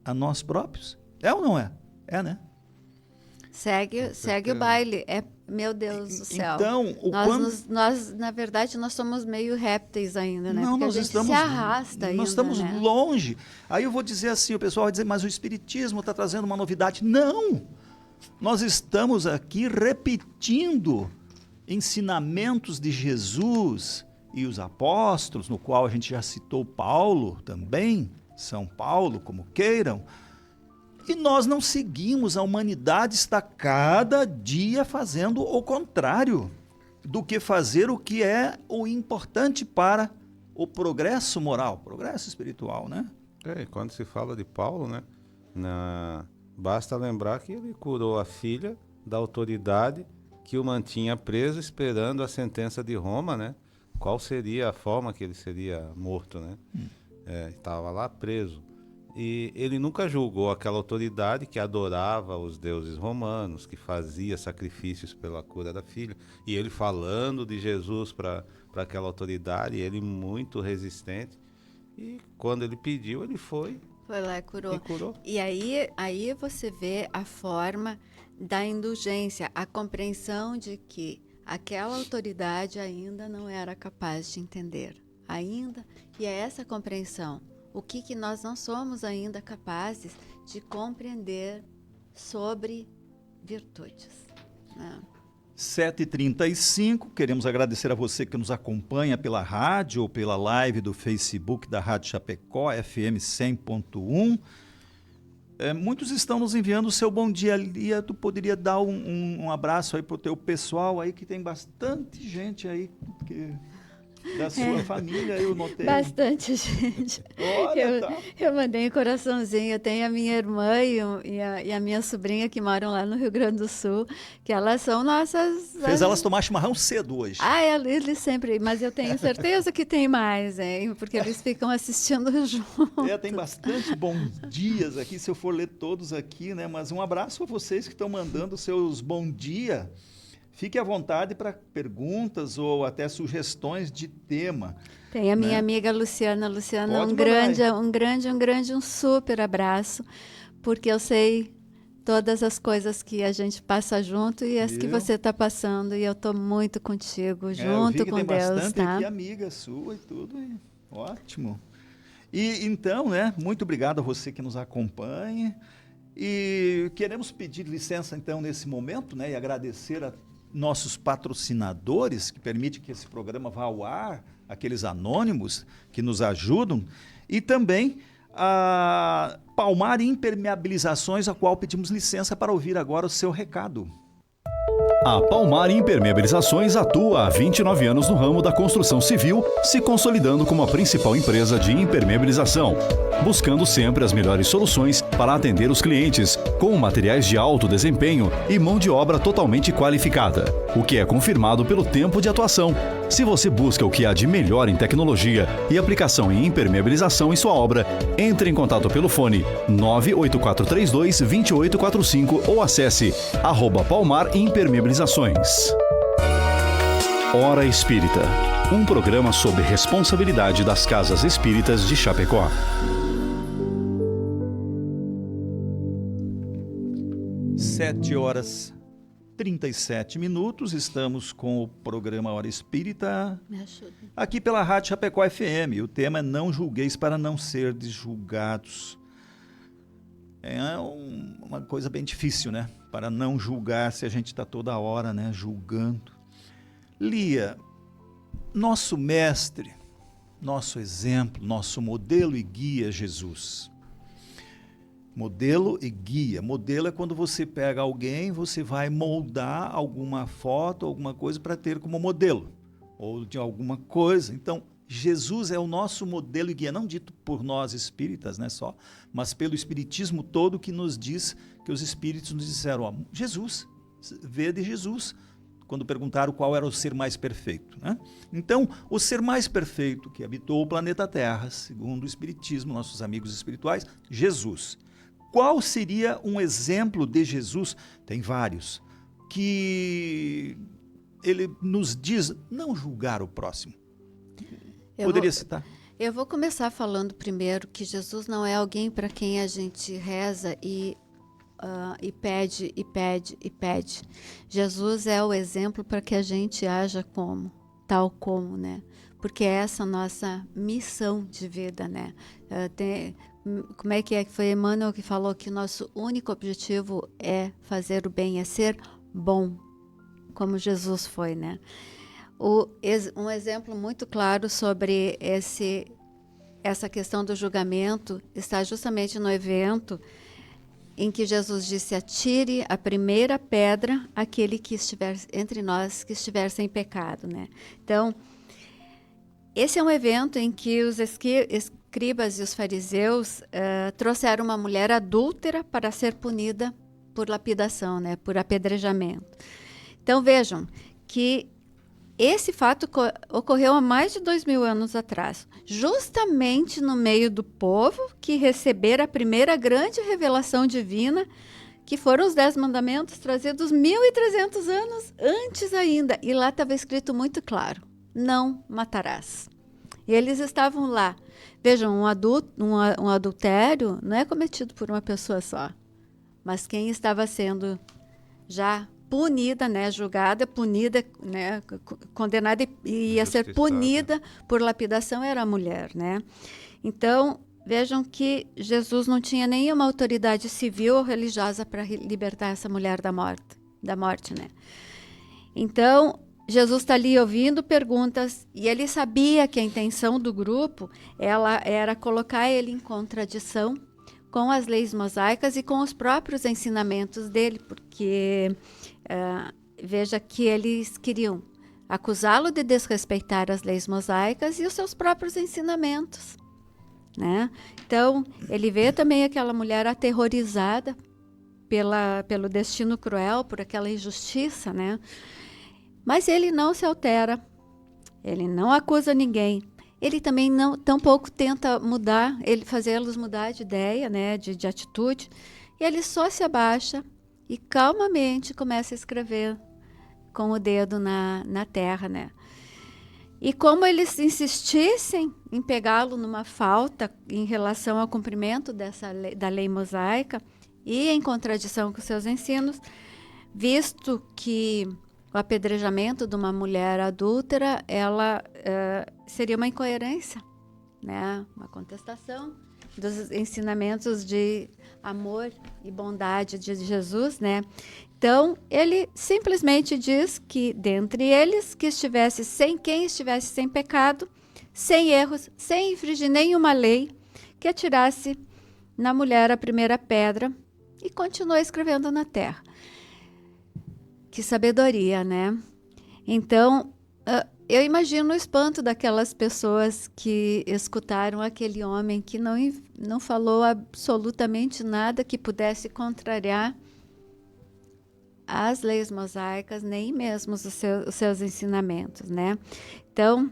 a nós próprios? É ou não é? É, né? Segue o baile. Meu Deus do céu. Então, nós, na verdade, nós somos meio répteis ainda, né? Não, porque nós a gente estamos, se arrasta ainda, nós estamos né? longe. Aí eu vou dizer assim, o pessoal vai dizer, mas o Espiritismo está trazendo uma novidade. Não! Nós estamos aqui repetindo ensinamentos de Jesus e os apóstolos, no qual a gente já citou Paulo também, São Paulo, como queiram, e nós não seguimos, a humanidade está cada dia fazendo o contrário do que fazer o que é o importante para o progresso moral, progresso espiritual, né? Quando se fala de Paulo, né, basta lembrar que ele curou a filha da autoridade que o mantinha preso esperando a sentença de Roma, né? Qual seria a forma que ele seria morto, né? Estava lá preso. E ele nunca julgou aquela autoridade que adorava os deuses romanos, que fazia sacrifícios pela cura da filha. E ele falando de Jesus para aquela autoridade, ele muito resistente. E quando ele pediu, ele foi lá e curou. e curou. E aí você vê a forma da indulgência, a compreensão de que aquela autoridade ainda não era capaz de entender. Ainda, e é essa compreensão. O que nós não somos ainda capazes de compreender sobre virtudes, né? 7h35, queremos agradecer a você que nos acompanha pela rádio ou pela live do Facebook da Rádio Chapecó, FM 100.1. Muitos estão nos enviando o seu bom dia. Lia, tu poderia dar um abraço aí para o teu pessoal aí, que tem bastante gente aí da sua família, eu notei. Bastante gente. Olha, eu mandei um coraçãozinho. Eu tenho a minha irmã e a minha sobrinha que moram lá no Rio Grande do Sul, que elas são nossas... Fez elas tomar chimarrão cedo hoje. Eles sempre... Mas eu tenho certeza que tem mais, hein? Porque eles ficam assistindo juntos. Tem bastante bons dias aqui, se eu for ler todos aqui, né? Mas um abraço a vocês que estão mandando seus bom dia. Fique à vontade para perguntas ou até sugestões de tema. Tem a minha né? amiga Luciana. Luciana, Pode um super abraço, porque eu sei todas as coisas que a gente passa junto e as que você está passando, e eu estou muito contigo, junto com Deus, tem bastante tá? aqui, amiga sua e tudo, e ótimo. E então, né, muito obrigado a você que nos acompanha, e queremos pedir licença então nesse momento, né, e agradecer a nossos patrocinadores que permitem que esse programa vá ao ar, aqueles anônimos que nos ajudam, e também a Palmar Impermeabilizações, a qual pedimos licença para ouvir agora o seu recado. A Palmar Impermeabilizações atua há 29 anos no ramo da construção civil, se consolidando como a principal empresa de impermeabilização, buscando sempre as melhores soluções para atender os clientes, com materiais de alto desempenho e mão de obra totalmente qualificada, o que é confirmado pelo tempo de atuação. Se você busca o que há de melhor em tecnologia e aplicação em impermeabilização em sua obra, entre em contato pelo fone 98432-2845 ou acesse @Palmar Impermeabilizações. Hora Espírita, um programa sobre responsabilidade das casas espíritas de Chapecó. 7h37, estamos com o programa Hora Espírita, aqui pela Rádio Chapecó FM. O tema é Não Julgueis para não serdes julgados. É uma coisa bem difícil, né? Para não julgar, se a gente está toda hora, né, julgando. Lia, nosso mestre, nosso exemplo, nosso modelo e guia, Jesus. Modelo e guia. Modelo é quando você pega alguém, você vai moldar alguma foto, alguma coisa para ter como modelo, ou de alguma coisa. Então, Jesus é o nosso modelo e guia, não dito por nós espíritas, né, só, mas pelo espiritismo todo, que nos diz, que os espíritos nos disseram, ó, Jesus, vê de Jesus, quando perguntaram qual era o ser mais perfeito, né? Então, o ser mais perfeito que habitou o planeta Terra, segundo o espiritismo, nossos amigos espirituais, Jesus. Qual seria um exemplo de Jesus? Tem vários, que ele nos diz não julgar o próximo. Poderia citar? Eu vou começar falando primeiro que Jesus não é alguém para quem a gente reza e pede. Jesus é o exemplo para que a gente haja tal como, né? Porque é essa nossa missão de vida, né? Como é que foi Emmanuel que falou que o nosso único objetivo é fazer o bem, é ser bom, como Jesus foi, né? Um exemplo muito claro sobre essa questão do julgamento está justamente no evento em que Jesus disse: atire a primeira pedra aquele que estiver entre nós, que estiver sem pecado, né? Então, esse é um evento em que os escribas e os fariseus trouxeram uma mulher adúltera para ser punida por lapidação, né? Por apedrejamento. Então, vejam que esse fato ocorreu há mais de 2000 anos atrás, justamente no meio do povo que recebera a primeira grande revelação divina, que foram os 10 mandamentos trazidos 1.300 anos antes ainda. E lá estava escrito muito claro: não matarás. E eles estavam lá. Vejam, um adultério não é cometido por uma pessoa só, mas quem estava sendo já punida, né, julgada, punida, né, condenada e ia ser punida por lapidação era a mulher, né? Então, vejam que Jesus não tinha nenhuma autoridade civil ou religiosa para libertar essa mulher da morte, né? Então, Jesus está ali ouvindo perguntas e ele sabia que a intenção do grupo ela era colocar ele em contradição com as leis mosaicas e com os próprios ensinamentos dele, porque veja que eles queriam acusá-lo de desrespeitar as leis mosaicas e os seus próprios ensinamentos, né? Então, ele vê também aquela mulher aterrorizada pelo destino cruel, por aquela injustiça, né? Mas ele não se altera, ele não acusa ninguém, ele também tampouco tenta fazê-los mudar de ideia, né, de atitude, e ele só se abaixa e calmamente começa a escrever com o dedo na terra, né? E como eles insistissem em pegá-lo numa falta em relação ao cumprimento da lei mosaica e em contradição com seus ensinos, visto que o apedrejamento de uma mulher adúltera, ela seria uma incoerência, né? Uma contestação dos ensinamentos de amor e bondade de Jesus, né? Então, ele simplesmente diz que dentre eles, quem estivesse sem pecado, sem erros, sem infringir nenhuma lei, que atirasse na mulher a primeira pedra e continuou escrevendo na terra. Que sabedoria, né? Então, eu imagino o espanto daquelas pessoas que escutaram aquele homem que não falou absolutamente nada que pudesse contrariar as leis mosaicas, nem mesmo os seus ensinamentos, né? Então,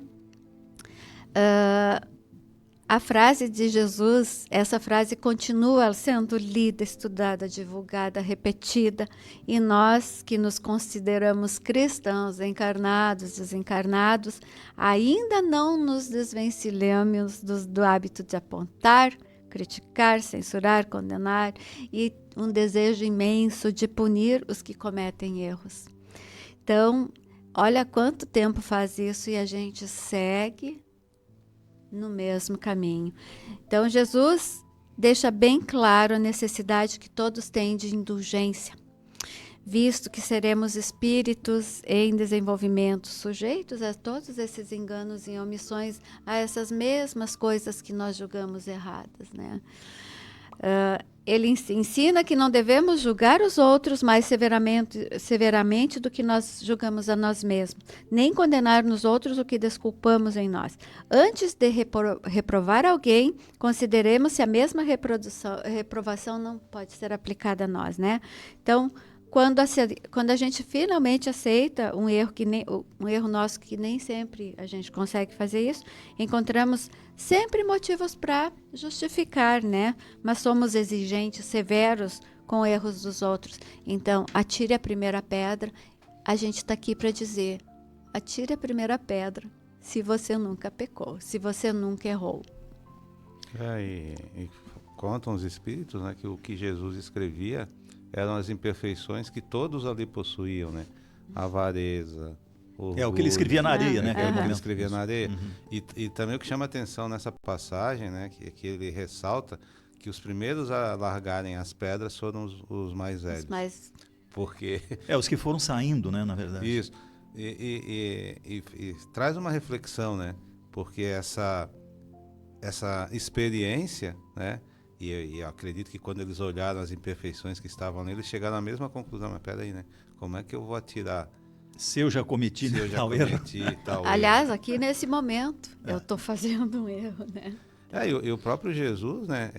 a frase de Jesus, essa frase continua sendo lida, estudada, divulgada, repetida, e nós que nos consideramos cristãos, encarnados, desencarnados, ainda não nos desvencilhamos do hábito de apontar, criticar, censurar, condenar e um desejo imenso de punir os que cometem erros. Então, olha quanto tempo faz isso e a gente segue no mesmo caminho. Então, Jesus deixa bem claro a necessidade que todos têm de indulgência, visto que seremos espíritos em desenvolvimento, sujeitos a todos esses enganos e omissões, a essas mesmas coisas que nós julgamos erradas, né? Ele ensina que não devemos julgar os outros mais severamente do que nós julgamos a nós mesmos, nem condenar nos outros o que desculpamos em nós. Antes de reprovar alguém, consideremos se a mesma reprovação não pode ser aplicada a nós, né? Então, quando a gente finalmente aceita um erro nosso, que nem sempre a gente consegue fazer isso, encontramos sempre motivos para justificar, né? Mas somos exigentes, severos com erros dos outros. Então, atire a primeira pedra. A gente está aqui para dizer, atire a primeira pedra se você nunca pecou, se você nunca errou. E contam os espíritos, né, que o que Jesus escrevia eram as imperfeições que todos ali possuíam, né? Avareza, orgulho. O que ele escrevia na areia, né? O que ele escrevia na areia. E também o que chama atenção nessa passagem, né? Que ele ressalta que os primeiros a largarem as pedras foram os mais velhos. Porque... os que foram saindo, né? Na verdade. Isso. E traz uma reflexão, né? Porque essa experiência, né? E eu acredito que quando eles olharam as imperfeições que estavam nele, eles chegaram à mesma conclusão. Mas peraí, né? Como é que eu vou atirar? Se eu já cometi tal erro. Aliás, aqui nesse momento, eu estou fazendo um erro, né? E o próprio Jesus, né?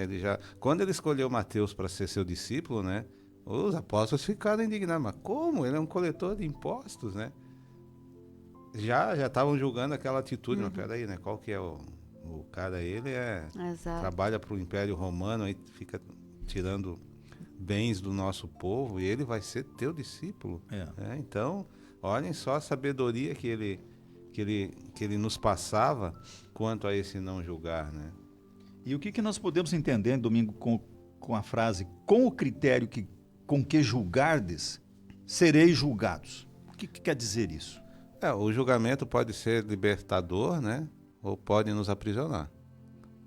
Quando ele escolheu Mateus para ser seu discípulo, né? Os apóstolos ficaram indignados. Mas como? Ele é um coletor de impostos, né? Já estavam julgando aquela atitude. Mas peraí, né? Qual que é o cara? Ele trabalha para o Império Romano, aí fica tirando bens do nosso povo e ele vai ser teu discípulo. Então, olhem só a sabedoria que que ele nos passava quanto a esse não julgar, né? E o que nós podemos entender, Domingo, com a frase, com o critério com que julgardes, sereis julgados? O que quer dizer isso? O julgamento pode ser libertador, né? Ou pode nos aprisionar.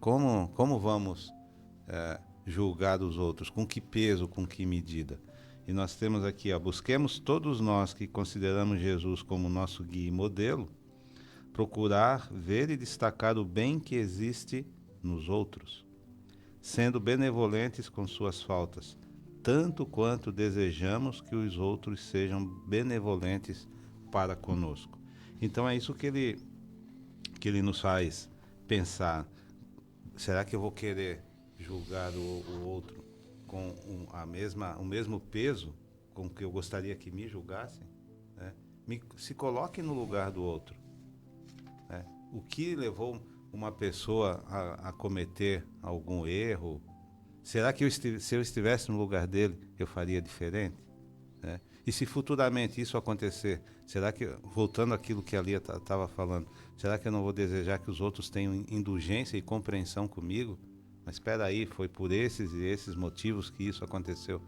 Como vamos julgar os outros? Com que peso, com que medida? E nós temos aqui, busquemos todos nós que consideramos Jesus como nosso guia e modelo, procurar ver e destacar o bem que existe nos outros, sendo benevolentes com suas faltas, tanto quanto desejamos que os outros sejam benevolentes para conosco. Então é isso que ele nos faz pensar. Será que eu vou querer julgar o outro com o mesmo peso com que eu gostaria que me julgassem? Né? Se coloque no lugar do outro. Né? O que levou uma pessoa a cometer algum erro? Será que se eu estivesse no lugar dele, eu faria diferente? Né? E se futuramente isso acontecer, será que, voltando àquilo que a Lia estava falando, será que eu não vou desejar que os outros tenham indulgência e compreensão comigo? Mas espera aí, foi por esses e esses motivos que isso aconteceu.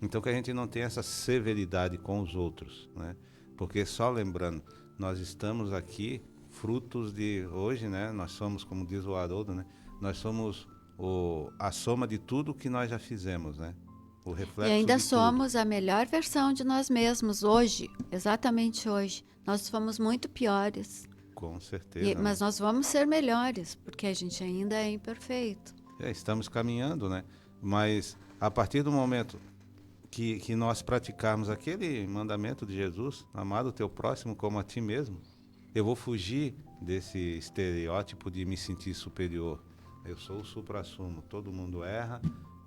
Então que a gente não tenha essa severidade com os outros, né? Porque só lembrando, nós estamos aqui frutos de hoje, né? Nós somos, como diz o Haroldo, né? Nós somos a soma de tudo que nós já fizemos, né? O reflexo e ainda de somos tudo. a melhor versão de nós mesmos hoje, exatamente hoje. Nós fomos muito piores. Com certeza. Mas nós vamos ser melhores, porque a gente ainda é imperfeito. Estamos caminhando, né? Mas a partir do momento que nós praticarmos aquele mandamento de Jesus, amar o teu próximo como a ti mesmo, eu vou fugir desse estereótipo de me sentir superior. Eu sou o suprassumo, todo mundo erra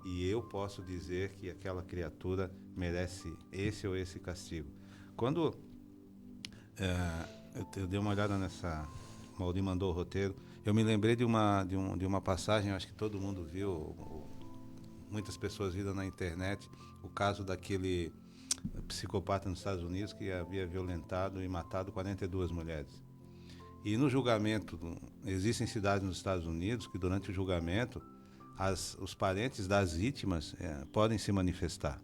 e eu posso dizer que aquela criatura merece esse ou esse castigo. Quando eu dei uma olhada nessa, Mauri mandou o roteiro, eu me lembrei de uma passagem, acho que todo mundo viu, muitas pessoas viram na internet, o caso daquele psicopata nos Estados Unidos que havia violentado e matado 42 mulheres. E no julgamento, existem cidades nos Estados Unidos que durante o julgamento, os parentes das vítimas podem se manifestar.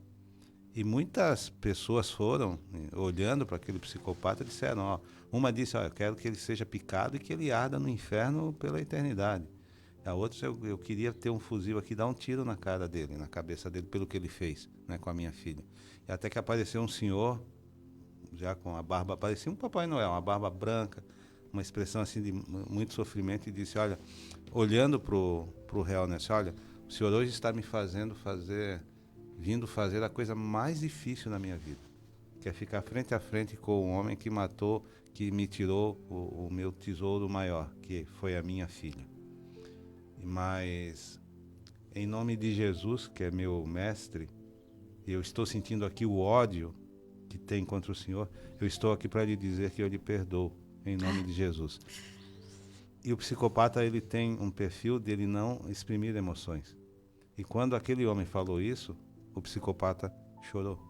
E muitas pessoas foram, olhando para aquele psicopata, disseram, uma disse, eu quero que ele seja picado e que ele arda no inferno pela eternidade. A outra, eu queria ter um fuzil aqui, dar um tiro na cara dele, na cabeça dele, pelo que ele fez, né, com a minha filha. E até que apareceu um senhor, já com a barba, parecia um Papai Noel, uma barba branca, uma expressão assim de muito sofrimento, e disse, olha, olhando pro réu, né, disse, olha, o senhor hoje está me vindo fazer a coisa mais difícil na minha vida, que é ficar frente a frente com o homem que me tirou o meu tesouro maior, que foi a minha filha. Mas, em nome de Jesus, que é meu mestre, eu estou sentindo aqui o ódio que tem contra o Senhor, eu estou aqui para lhe dizer que eu lhe perdoo, em nome de Jesus. E o psicopata, ele tem um perfil dele não exprimir emoções. E quando aquele homem falou isso, o psicopata chorou.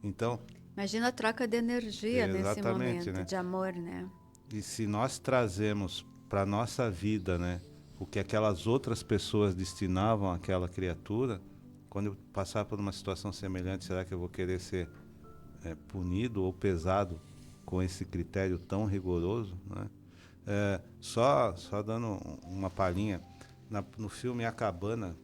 Então... Imagina a troca de energia nesse momento, né? de amor, né? E se nós trazemos para a nossa vida, né, o que aquelas outras pessoas destinavam àquela criatura, quando eu passar por uma situação semelhante, será que eu vou querer ser punido ou pesado com esse critério tão rigoroso, né? Só dando uma palhinha, no filme A Cabana,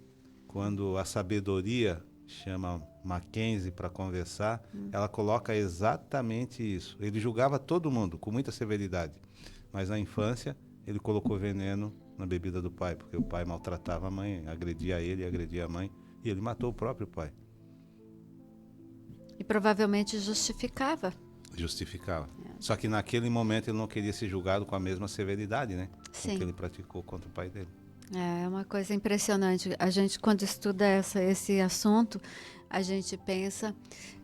quando a sabedoria chama Mackenzie para conversar, ela coloca exatamente isso. Ele julgava todo mundo com muita severidade, mas na infância ele colocou veneno na bebida do pai, porque o pai maltratava a mãe, agredia ele, agredia a mãe, e ele matou o próprio pai. E provavelmente justificava. Só que naquele momento ele não queria ser julgado com a mesma severidade, né? Sim. Com que ele praticou contra o pai dele. É uma coisa impressionante. A gente, quando estuda esse assunto, a gente pensa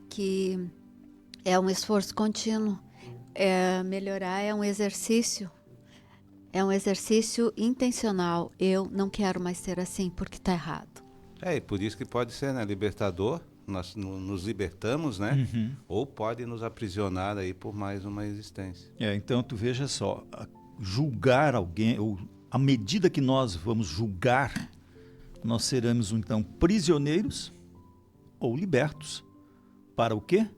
que é um esforço contínuo. Melhorar é um exercício intencional. Eu não quero mais ser assim porque está errado. E por isso que pode ser, né, libertador, nós nos libertamos, né? Ou pode nos aprisionar aí por mais uma existência. Então tu veja só, julgar alguém, ou à medida que nós vamos julgar, nós seremos então prisioneiros ou libertos. Para o quê?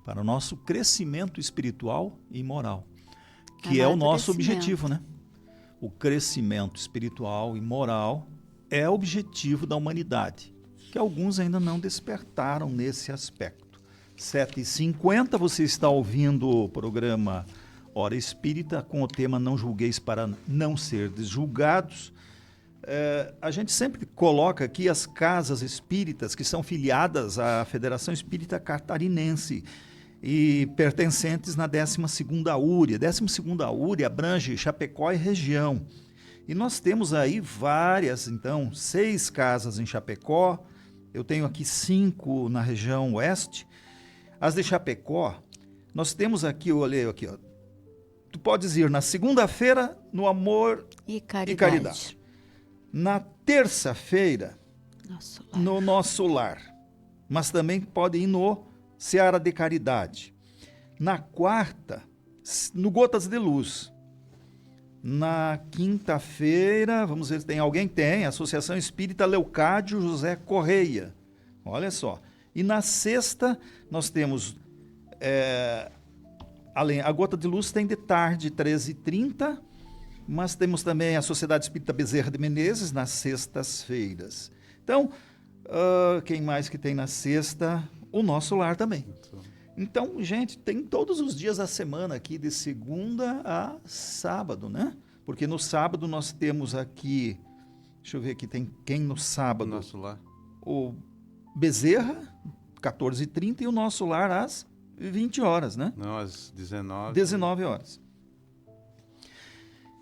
Para o nosso crescimento espiritual e moral, que é o nosso objetivo, né? O crescimento espiritual e moral é o objetivo da humanidade, que alguns ainda não despertaram nesse aspecto. 7h50, você está ouvindo o programa Hora Espírita com o tema Não Julgueis para Não Ser Julgados. A gente sempre coloca aqui as casas espíritas que são filiadas à Federação Espírita Catarinense e pertencentes na 12ª URI. A 12ª URI abrange Chapecó e região. E nós temos aí várias, então, 6 casas em Chapecó, eu tenho aqui 5 na região oeste. As de Chapecó, nós temos aqui, eu olhei aqui, ó, tu podes ir na segunda-feira no Amor e Caridade. Na terça-feira, no Nosso Lar. Mas também pode ir no Seara de Caridade. Na quarta, no Gotas de Luz. Na quinta-feira, vamos ver se tem alguém. Tem, Associação Espírita Leocádio José Correia. Olha só. E na sexta, nós temos... além, a Gota de Luz tem de tarde, 13h30, mas temos também a Sociedade Espírita Bezerra de Menezes nas sextas-feiras. Então, quem mais que tem na sexta? O Nosso Lar também. Então, gente, tem todos os dias da semana aqui, de segunda a sábado, né? Porque no sábado nós temos aqui, deixa eu ver aqui, tem quem no sábado? Nosso Lar. O Bezerra, 14h30, e o Nosso Lar às 20 horas, né? Não, às 19. 19 horas.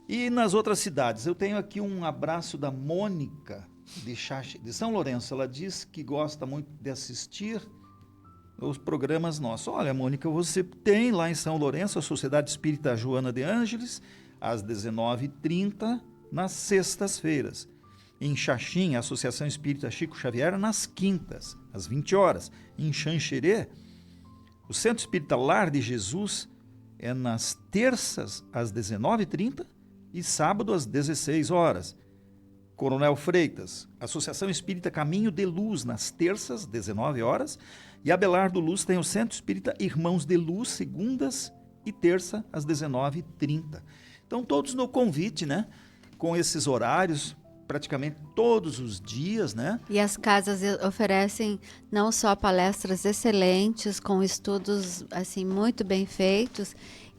E nas outras cidades, eu tenho aqui um abraço da Mônica de São Lourenço. Ela diz que gosta muito de assistir os programas nossos. Olha, Mônica, você tem lá em São Lourenço a Sociedade Espírita Joana de Ângeles, às 19h30, nas sextas-feiras. Em Xaxim, a Associação Espírita Chico Xavier, nas quintas, às 20 horas. Em Xanxerê, o Centro Espírita Lar de Jesus é nas terças, às 19h30, e sábado, às 16 horas. Coronel Freitas, Associação Espírita Caminho de Luz, nas terças, 19 horas. E Abelardo Luz tem o Centro Espírita Irmãos de Luz, segundas e terça, às 19h30. Então, todos no convite, né? Com esses horários, praticamente todos os dias, né? E as casas oferecem não só palestras excelentes, com estudos, assim, muito bem feitos,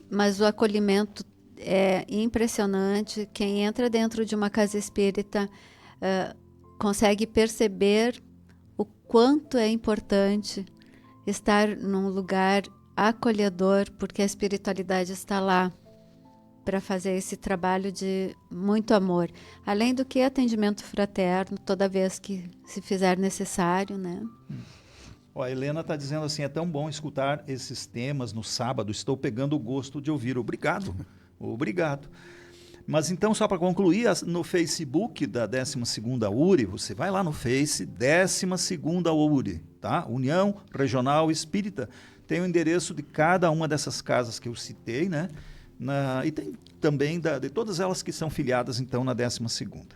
mas o acolhimento é impressionante. Quem entra dentro de uma casa espírita consegue perceber o quanto é importante estar num lugar acolhedor, porque a espiritualidade está lá para fazer esse trabalho de muito amor. Além do que atendimento fraterno, toda vez que se fizer necessário, né? A Helena está dizendo assim, é tão bom escutar esses temas no sábado, estou pegando o gosto de ouvir. Obrigado. Obrigado. Mas então, só para concluir, no Facebook da 12ª URI, você vai lá no Face, 12ª URI, tá? União Regional Espírita, tem o endereço de cada uma dessas casas que eu citei, né? E tem também de todas elas que são filiadas, então, na 12ª.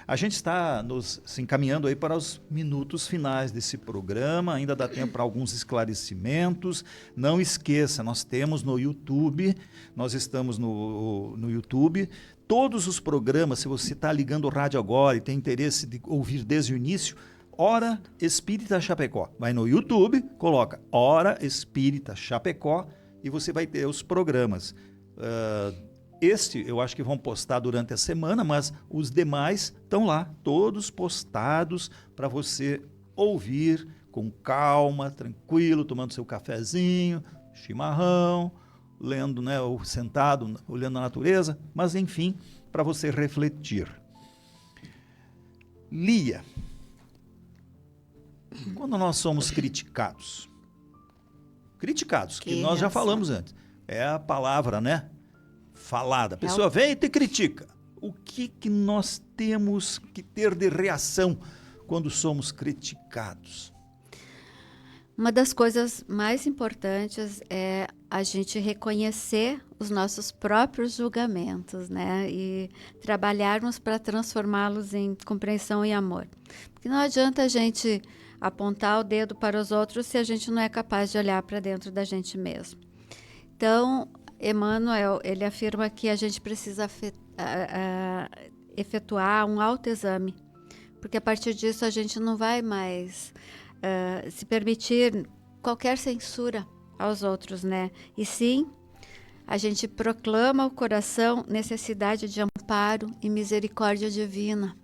A gente está se encaminhando aí para os minutos finais desse programa, ainda dá tempo para alguns esclarecimentos. Não esqueça, nós temos no YouTube, nós estamos no YouTube, todos os programas, se você está ligando o rádio agora e tem interesse de ouvir desde o início, Hora Espírita Chapecó. Vai no YouTube, coloca Hora Espírita Chapecó e você vai ter os programas. Eu acho que vão postar durante a semana, mas os demais estão lá, todos postados para você ouvir com calma, tranquilo, tomando seu cafezinho, chimarrão, lendo, né, ou sentado, olhando a natureza, mas enfim, para você refletir. Lia, quando nós somos criticados, que nós já falamos antes, é a palavra, né? Falada. A pessoa vem e te critica. O que nós temos que ter de reação quando somos criticados? Uma das coisas mais importantes é a gente reconhecer os nossos próprios julgamentos, né? E trabalharmos para transformá-los em compreensão e amor. Porque não adianta a gente apontar o dedo para os outros se a gente não é capaz de olhar para dentro da gente mesmo. Então, Emmanuel, ele afirma que a gente precisa efetuar um autoexame, porque a partir disso a gente não vai mais se permitir qualquer censura aos outros, né? E sim, a gente proclama ao coração necessidade de amparo e misericórdia divina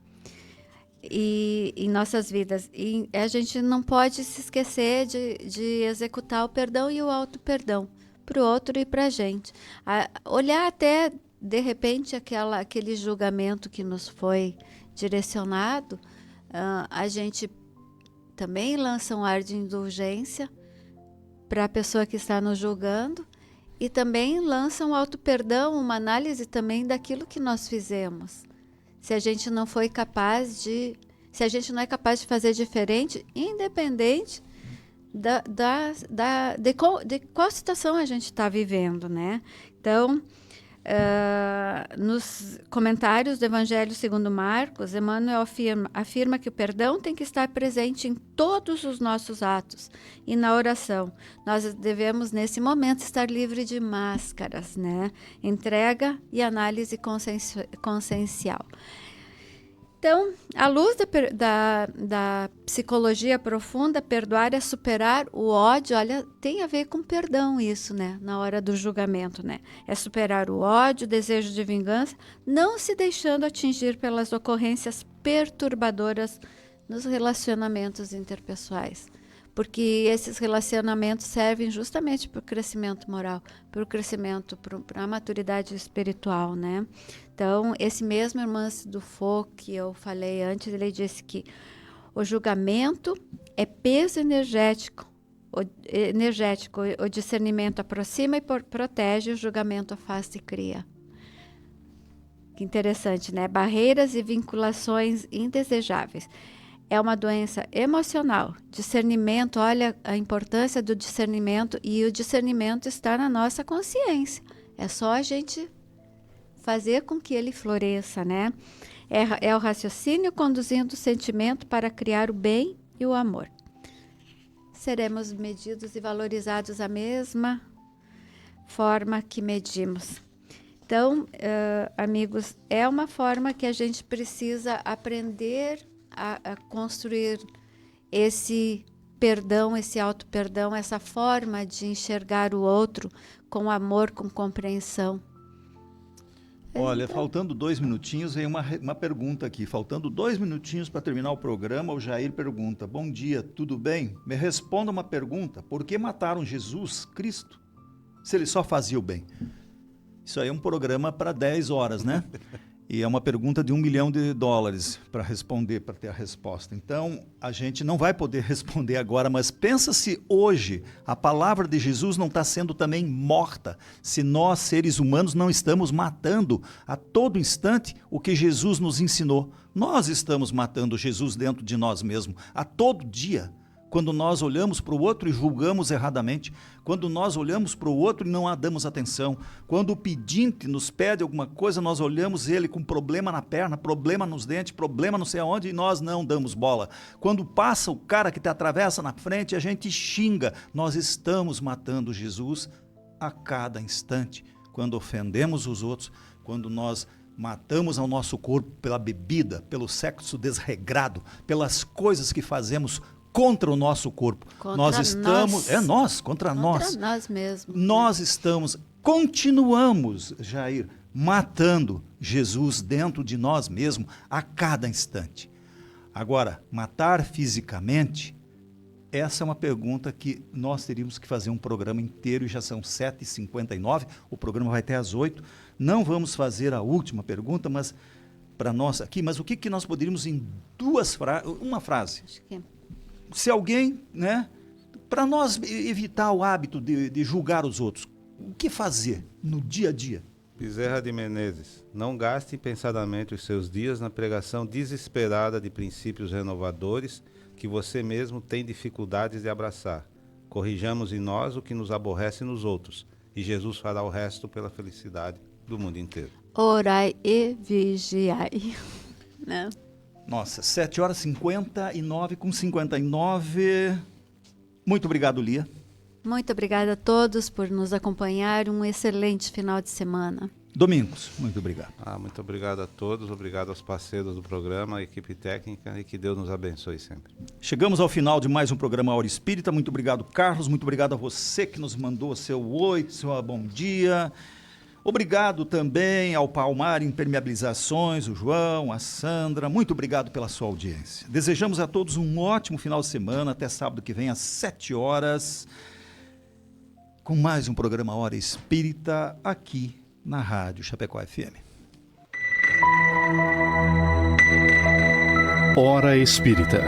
em nossas vidas. E a gente não pode se esquecer de executar o perdão e o auto-perdão para o outro e para a gente. Olhar até, de repente, aquele julgamento que nos foi direcionado, a gente também lança um ar de indulgência para a pessoa que está nos julgando e também lança um auto-perdão, uma análise também daquilo que nós fizemos. Se a gente não foi capaz de... Se a gente não é capaz de fazer diferente, independente de qual situação a gente está vivendo, né? Então, nos comentários do Evangelho segundo Marcos, Emmanuel afirma que o perdão tem que estar presente em todos os nossos atos e na oração. Nós devemos, nesse momento, estar livre de máscaras, né? Entrega e análise consciencial. Então, à luz da psicologia profunda, perdoar é superar o ódio. Olha, tem a ver com perdão isso, né? Na hora do julgamento, né? É superar o ódio, o desejo de vingança, não se deixando atingir pelas ocorrências perturbadoras nos relacionamentos interpessoais. Porque esses relacionamentos servem justamente para o crescimento moral, para o crescimento, para a maturidade espiritual, né? Então, esse mesmo Hermance Dufault que eu falei antes, ele disse que o julgamento é peso energético, o discernimento aproxima e protege, o julgamento afasta e cria. Que interessante, né? Barreiras e vinculações indesejáveis. É uma doença emocional. Discernimento, olha a importância do discernimento, e o discernimento está na nossa consciência. É só a gente fazer com que ele floresça, né? É o raciocínio conduzindo o sentimento para criar o bem e o amor. Seremos medidos e valorizados da mesma forma que medimos. Então, amigos, é uma forma que a gente precisa aprender a construir esse perdão, esse auto-perdão, essa forma de enxergar o outro com amor, com compreensão. Olha, faltando 2 minutinhos, vem uma pergunta aqui. Faltando 2 minutinhos para terminar o programa, o Jair pergunta: bom dia, tudo bem? Me responda uma pergunta. Por que mataram Jesus Cristo se ele só fazia o bem? Isso aí é um programa para 10 horas, né? E é uma pergunta de $1 milhão para responder, para ter a resposta. Então, a gente não vai poder responder agora, mas pensa se hoje a palavra de Jesus não está sendo também morta, se nós, seres humanos, não estamos matando a todo instante o que Jesus nos ensinou. Nós estamos matando Jesus dentro de nós mesmos, a todo dia. Quando nós olhamos para o outro e julgamos erradamente, quando nós olhamos para o outro e não damos atenção, quando o pedinte nos pede alguma coisa, nós olhamos ele com problema na perna, problema nos dentes, problema não sei aonde, e nós não damos bola. Quando passa o cara que te atravessa na frente, a gente xinga. Nós estamos matando Jesus a cada instante. Quando ofendemos os outros, quando nós matamos ao nosso corpo pela bebida, pelo sexo desregrado, pelas coisas que fazemos contra o nosso corpo. Nós estamos... Contra nós. Contra nós mesmos. Nós continuamos, Jair, matando Jesus dentro de nós mesmos a cada instante. Agora, matar fisicamente, essa é uma pergunta que nós teríamos que fazer um programa inteiro, e já são 7h59, o programa vai até às 8h. Não vamos fazer a última pergunta, mas para nós aqui, mas o que nós poderíamos em uma frase? Acho que se alguém, né, para nós evitar o hábito de julgar os outros, o que fazer no dia a dia? Bezerra de Menezes: não gaste impensadamente os seus dias na pregação desesperada de princípios renovadores que você mesmo tem dificuldades de abraçar. Corrijamos em nós o que nos aborrece nos outros, e Jesus fará o resto pela felicidade do mundo inteiro. Orai e vigiai. Né? Nossa, 7h59 com 59. Muito obrigado, Lia. Muito obrigada a todos por nos acompanhar. Um excelente final de semana. Domingos, muito obrigado. Muito obrigado a todos, obrigado aos parceiros do programa, à equipe técnica, e que Deus nos abençoe sempre. Chegamos ao final de mais um programa Hora Espírita. Muito obrigado, Carlos. Muito obrigado a você que nos mandou seu oi, seu bom dia. Obrigado também ao Palmar Impermeabilizações, o João, a Sandra. Muito obrigado pela sua audiência. Desejamos a todos um ótimo final de semana. Até sábado que vem, às 7h, com mais um programa Hora Espírita, aqui na Rádio Chapecó FM. Hora Espírita.